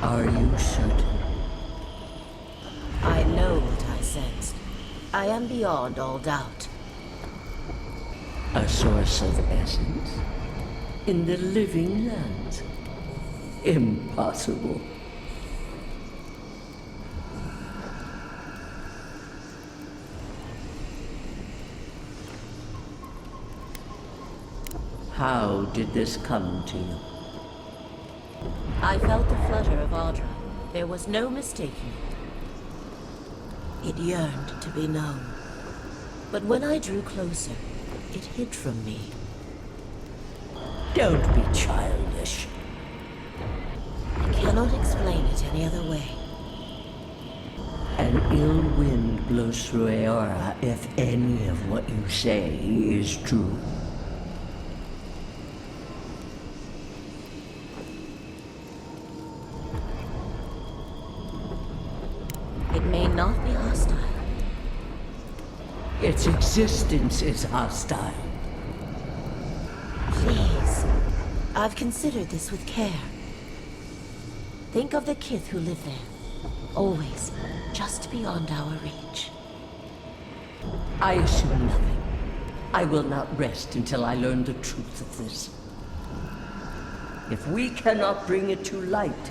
Are you certain? I know what I sensed. I am beyond all doubt. A source of essence? In the living lands? Impossible. How did this come to you?
I felt the flutter of Audra. There was no mistaking it. It yearned to be known. But when I drew closer, it hid from me.
Don't be childish.
I cannot explain it any other way.
An ill wind blows through Aora if any of what you say is true.
It may not be hostile.
Its existence is hostile.
Please. I've considered this with care. Think of the kith who live there. Always just beyond our reach.
I assume nothing. I will not rest until I learn the truth of this. If we cannot bring it to light,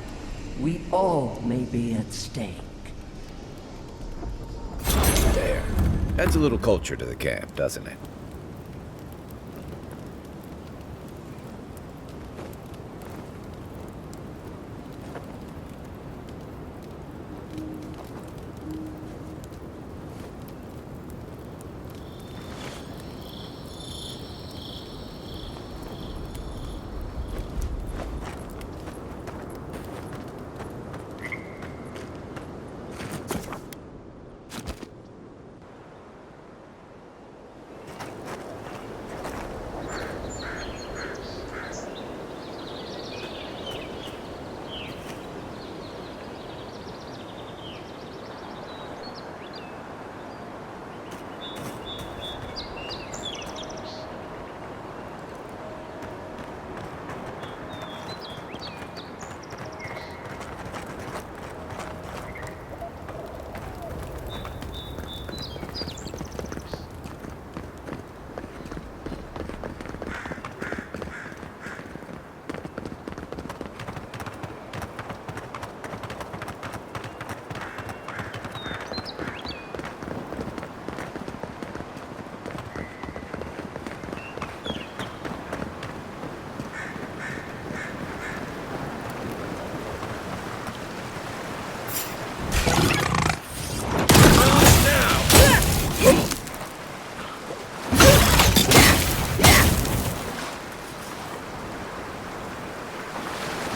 we all may be at stake.
There. Adds a little culture to the camp, doesn't it?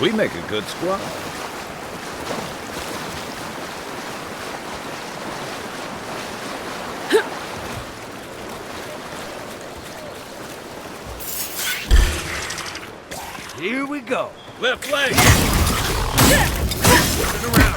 We make a good squad.
Here we go. Left leg. Flip it around.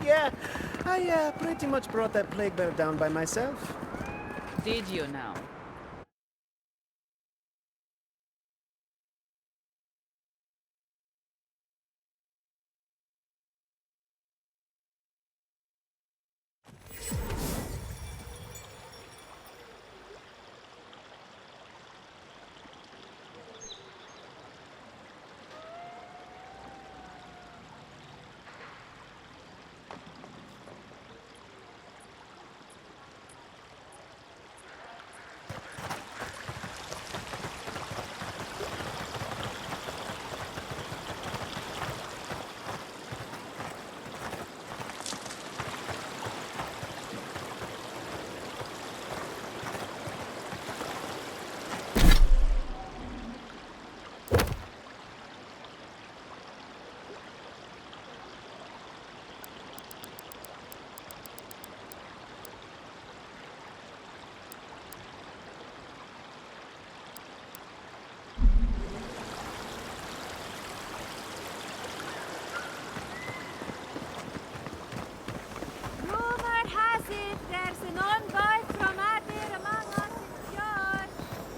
Yeah, I pretty much brought that plague bear down by myself.
Did you now?
Rumor has it there's an envoy from Adir among us in Fjord.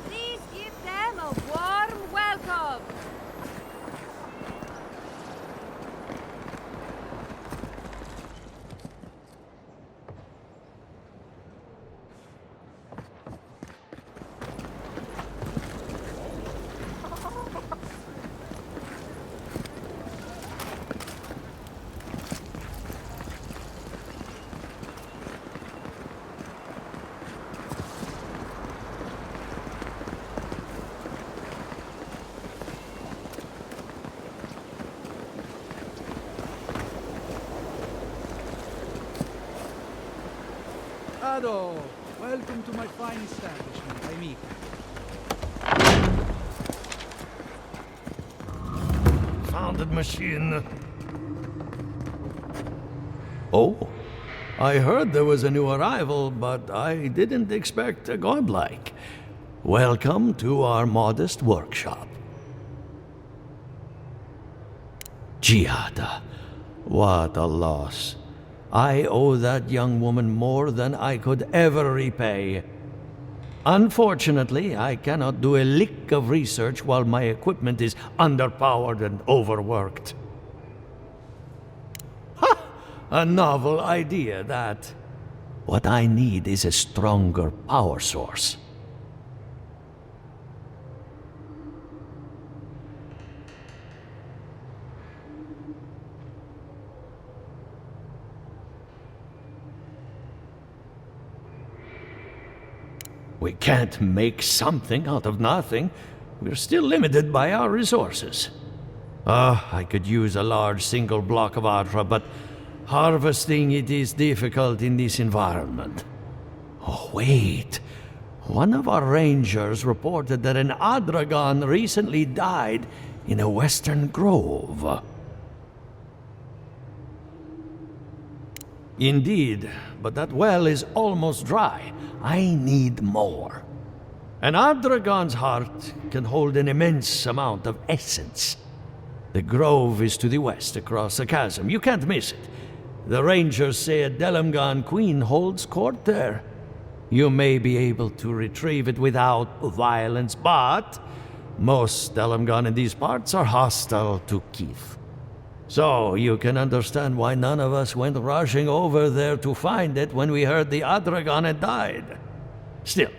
Please give them a warm welcome.
Ado, welcome to my fine establishment. I'm Mika.
Founded machine. Oh, I heard there was a new arrival, but I didn't expect a godlike. Welcome to our modest workshop. Giada, what a loss. I owe that young woman more than I could ever repay. Unfortunately, I cannot do a lick of research while my equipment is underpowered and overworked. Ha! A novel idea, that. What I need is a stronger power source. We can't make something out of nothing. We're still limited by our resources. I could use a large single block of Adra, but harvesting it is difficult in this environment. Oh, wait. One of our rangers reported that an Adragon recently died in a western grove. Indeed, but that well is almost dry. I need more. An Adragon's heart can hold an immense amount of essence. The grove is to the west, across the chasm. You can't miss it. The rangers say a Delamgan queen holds court there. You may be able to retrieve it without violence, but most Delamgan in these parts are hostile to Keith. So, you can understand why none of us went rushing over there to find it when we heard the Adragon had died. Still,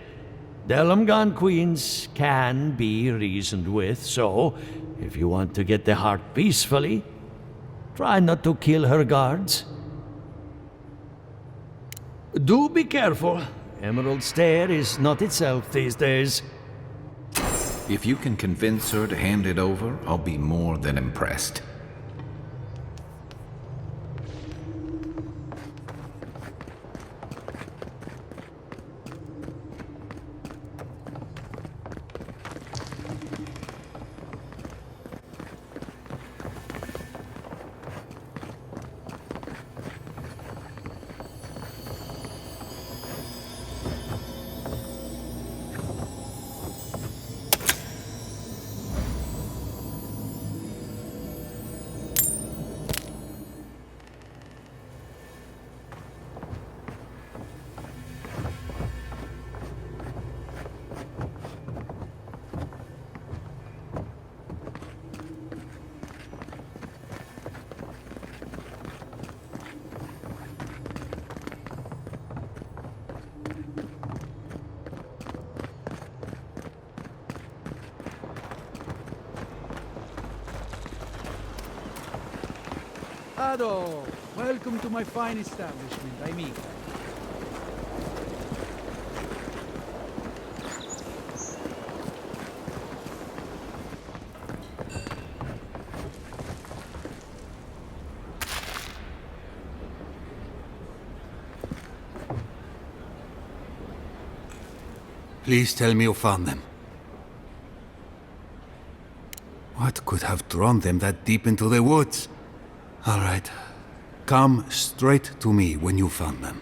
Delamgan queens can be reasoned with, so if you want to get the heart peacefully, try not to kill her guards. Do be careful. Emerald Stair is not itself these days.
If you can convince her to hand it over, I'll be more than impressed.
Ado, welcome to my fine establishment, amiga.
Please tell me you found them. What could have drawn them that deep into the woods? All right. Come straight to me when you found them.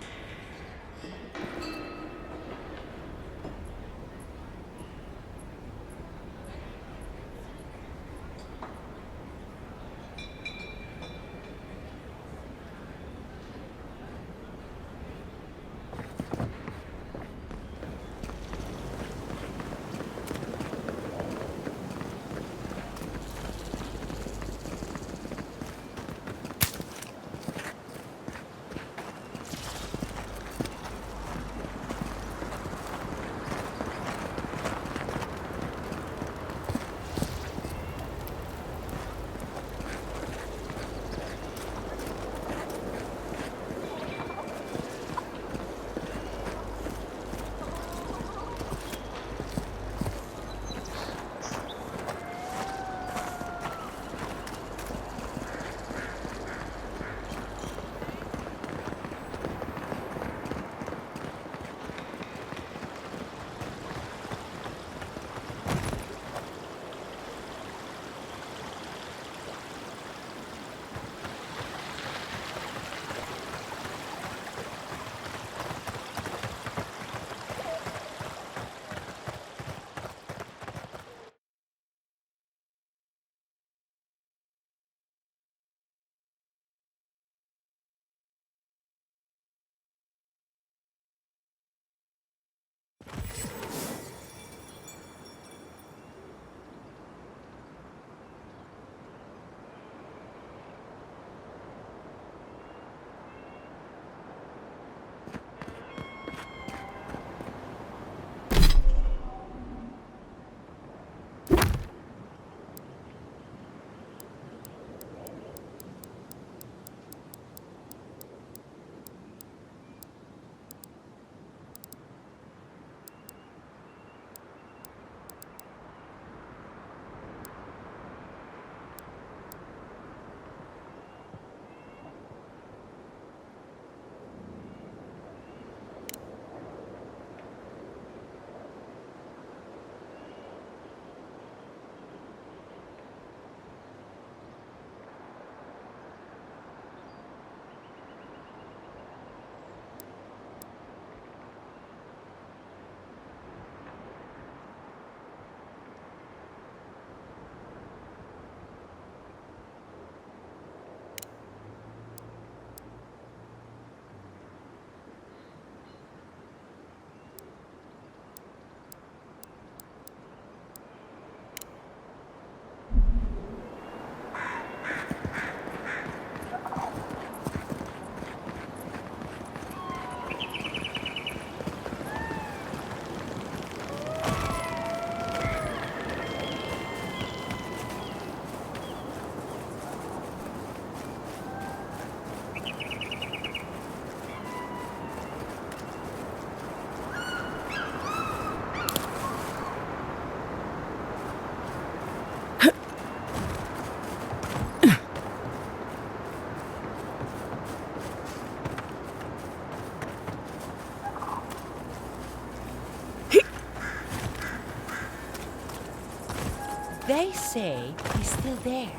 They say he's still there,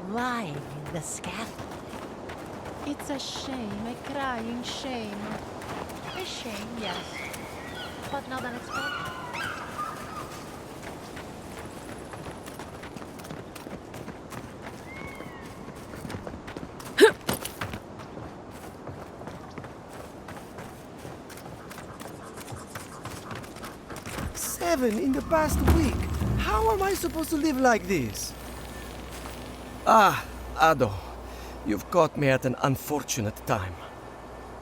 lying in the scaffold.
It's a shame, a crying shame.
A shame, yes, but not unexpected.
Seven in the past week. How am I supposed to live like this? Ah, Ado. You've caught me at an unfortunate time.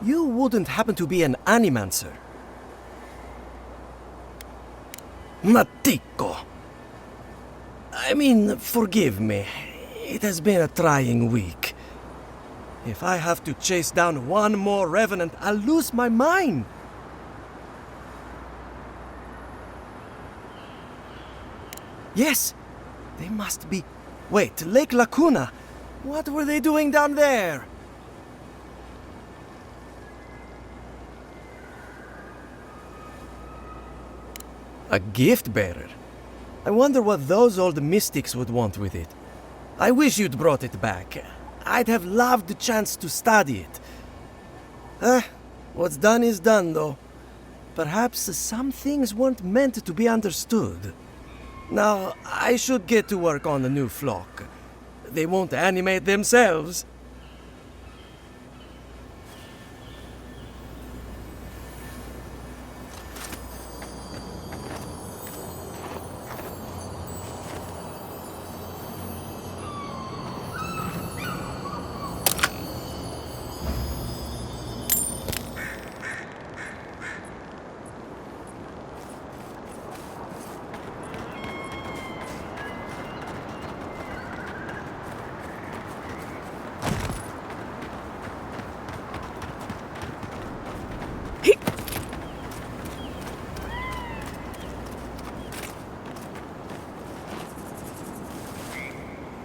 You wouldn't happen to be an animancer? Matiko! I mean, forgive me. It has been a trying week. If I have to chase down one more revenant, I'll lose my mind. Yes, they must be... Wait, Lake Lacuna. What were they doing down there? A gift bearer? I wonder what those old mystics would want with it. I wish you'd brought it back. I'd have loved the chance to study it. What's done is done, though. Perhaps some things weren't meant to be understood. Now, I should get to work on the new flock. They won't animate themselves.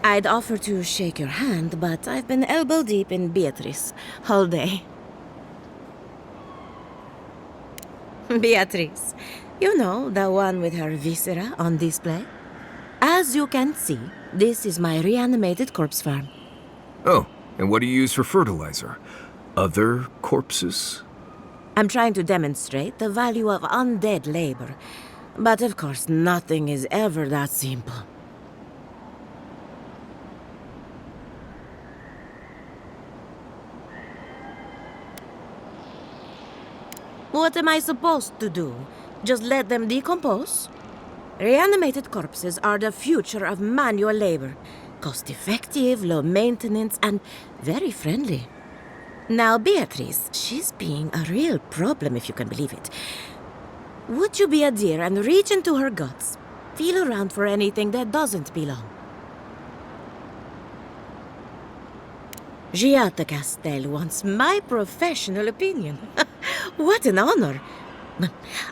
I'd offer to shake your hand, but I've been elbow deep in Beatrice all day. Beatrice, you know, the one with her viscera on display? As you can see, this is my reanimated corpse farm.
Oh, and what do you use for fertilizer? Other corpses?
I'm trying to demonstrate the value of undead labor. But of course, nothing is ever that simple. What am I supposed to do? Just let them decompose? Reanimated corpses are the future of manual labor. Cost-effective, low maintenance, and very friendly. Now, Beatrice, she's being a real problem, if you can believe it. Would you be a dear and reach into her guts? Feel around for anything that doesn't belong. Giata Castel wants my professional opinion. What an honor.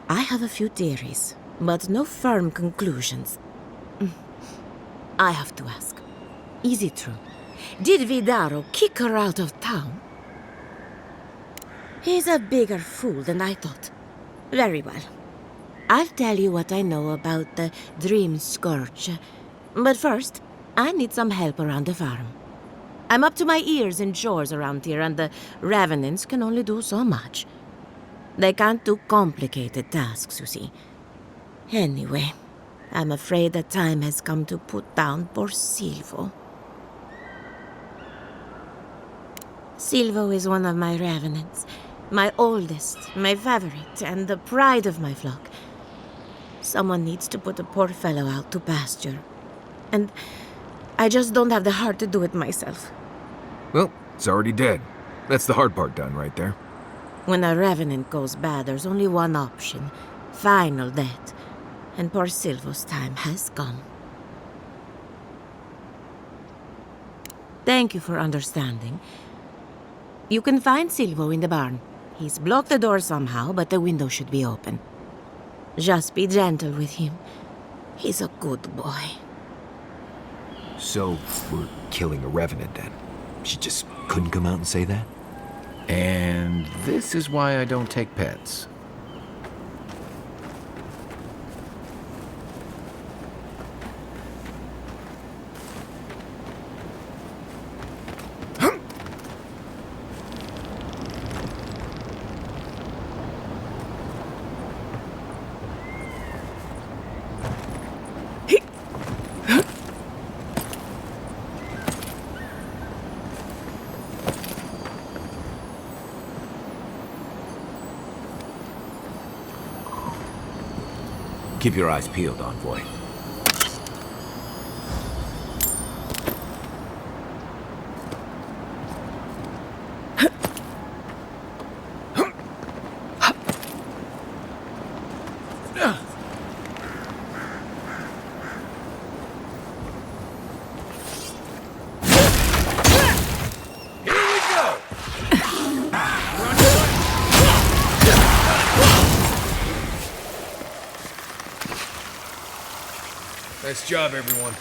I have a few theories, but no firm conclusions. I have to ask, is it true? Did Vidaro kick her out of town? He's a bigger fool than I thought. Very well. I'll tell you what I know about the Dream Scourge. But first, I need some help around the farm. I'm up to my ears in chores around here, and the Revenants can only do so much. They can't do complicated tasks, you see. Anyway, I'm afraid the time has come to put down poor Silvo. Silvo is one of my Revenants. My oldest, my favorite, and the pride of my flock. Someone needs to put the poor fellow out to pasture. And I just don't have the heart to do it myself.
Well, it's already dead. That's the hard part done right there.
When a revenant goes bad, there's only one option. Final death. And poor Silvo's time has come. Thank you for understanding. You can find Silvo in the barn. He's blocked the door somehow, but the window should be open. Just be gentle with him. He's a good boy.
So, we're killing a revenant then? She just couldn't come out and say that?
And this is why I don't take pets. Keep your eyes peeled, Envoy.
Here we go! Nice job, everyone.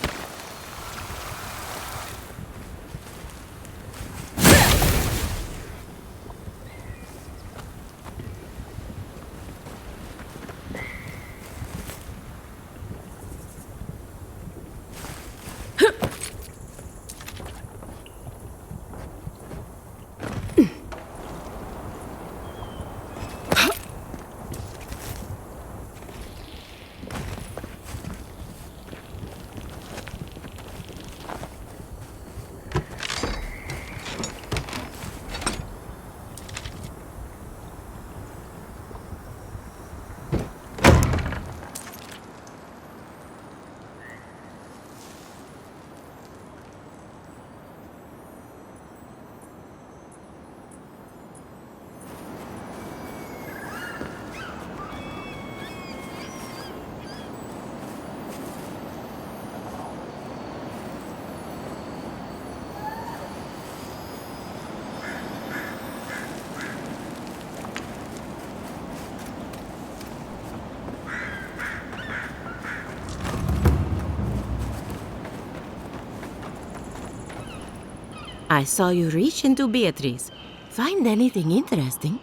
I saw you reach into Beatrice. Find anything interesting?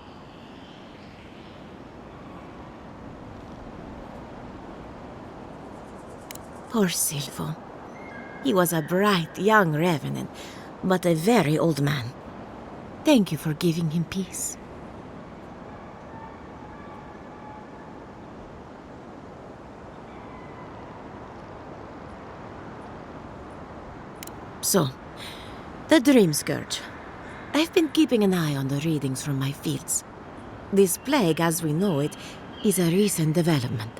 Poor Silvo. He was a bright young revenant, but a very old man. Thank you for giving him peace. So, the Dream Scourge. I've been keeping an eye on the readings from my fields. This plague, as we know it, is a recent development.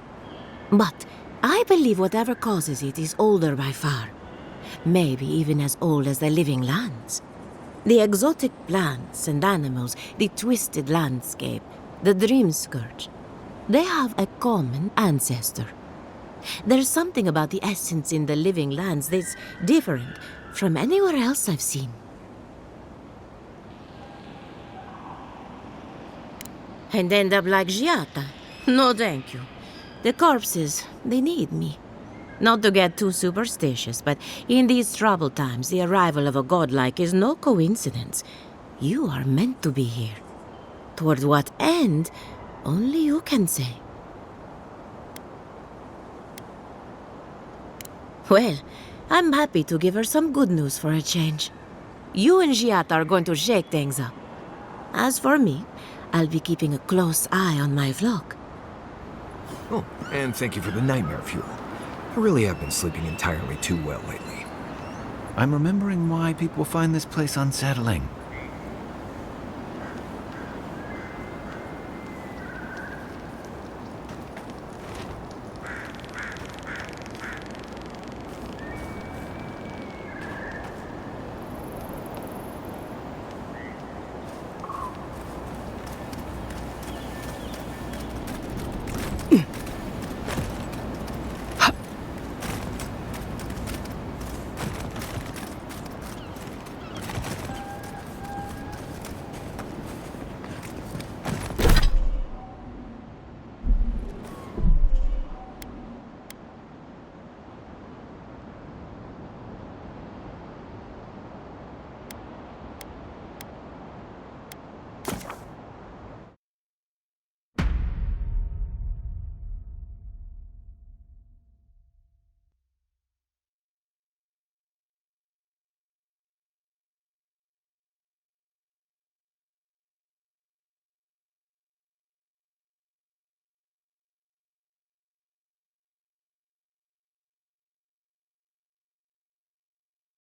But I believe whatever causes it is older by far. Maybe even as old as the living lands. The exotic plants and animals, the twisted landscape, the Dream Scourge. They have a common ancestor. There's something about the essence in the living lands that's different from anywhere else I've seen. And end up like Giata? No, thank you. The corpses, they need me. Not to get too superstitious, but in these troubled times, the arrival of a godlike is no coincidence. You are meant to be here. Toward what end, only you can say. Well, I'm happy to give her some good news for a change. You and Giata are going to shake things up. As for me, I'll be keeping a close eye on my flock.
Oh, and thank you for the nightmare fuel. I really have been sleeping entirely too well lately.
I'm remembering why people find this place unsettling.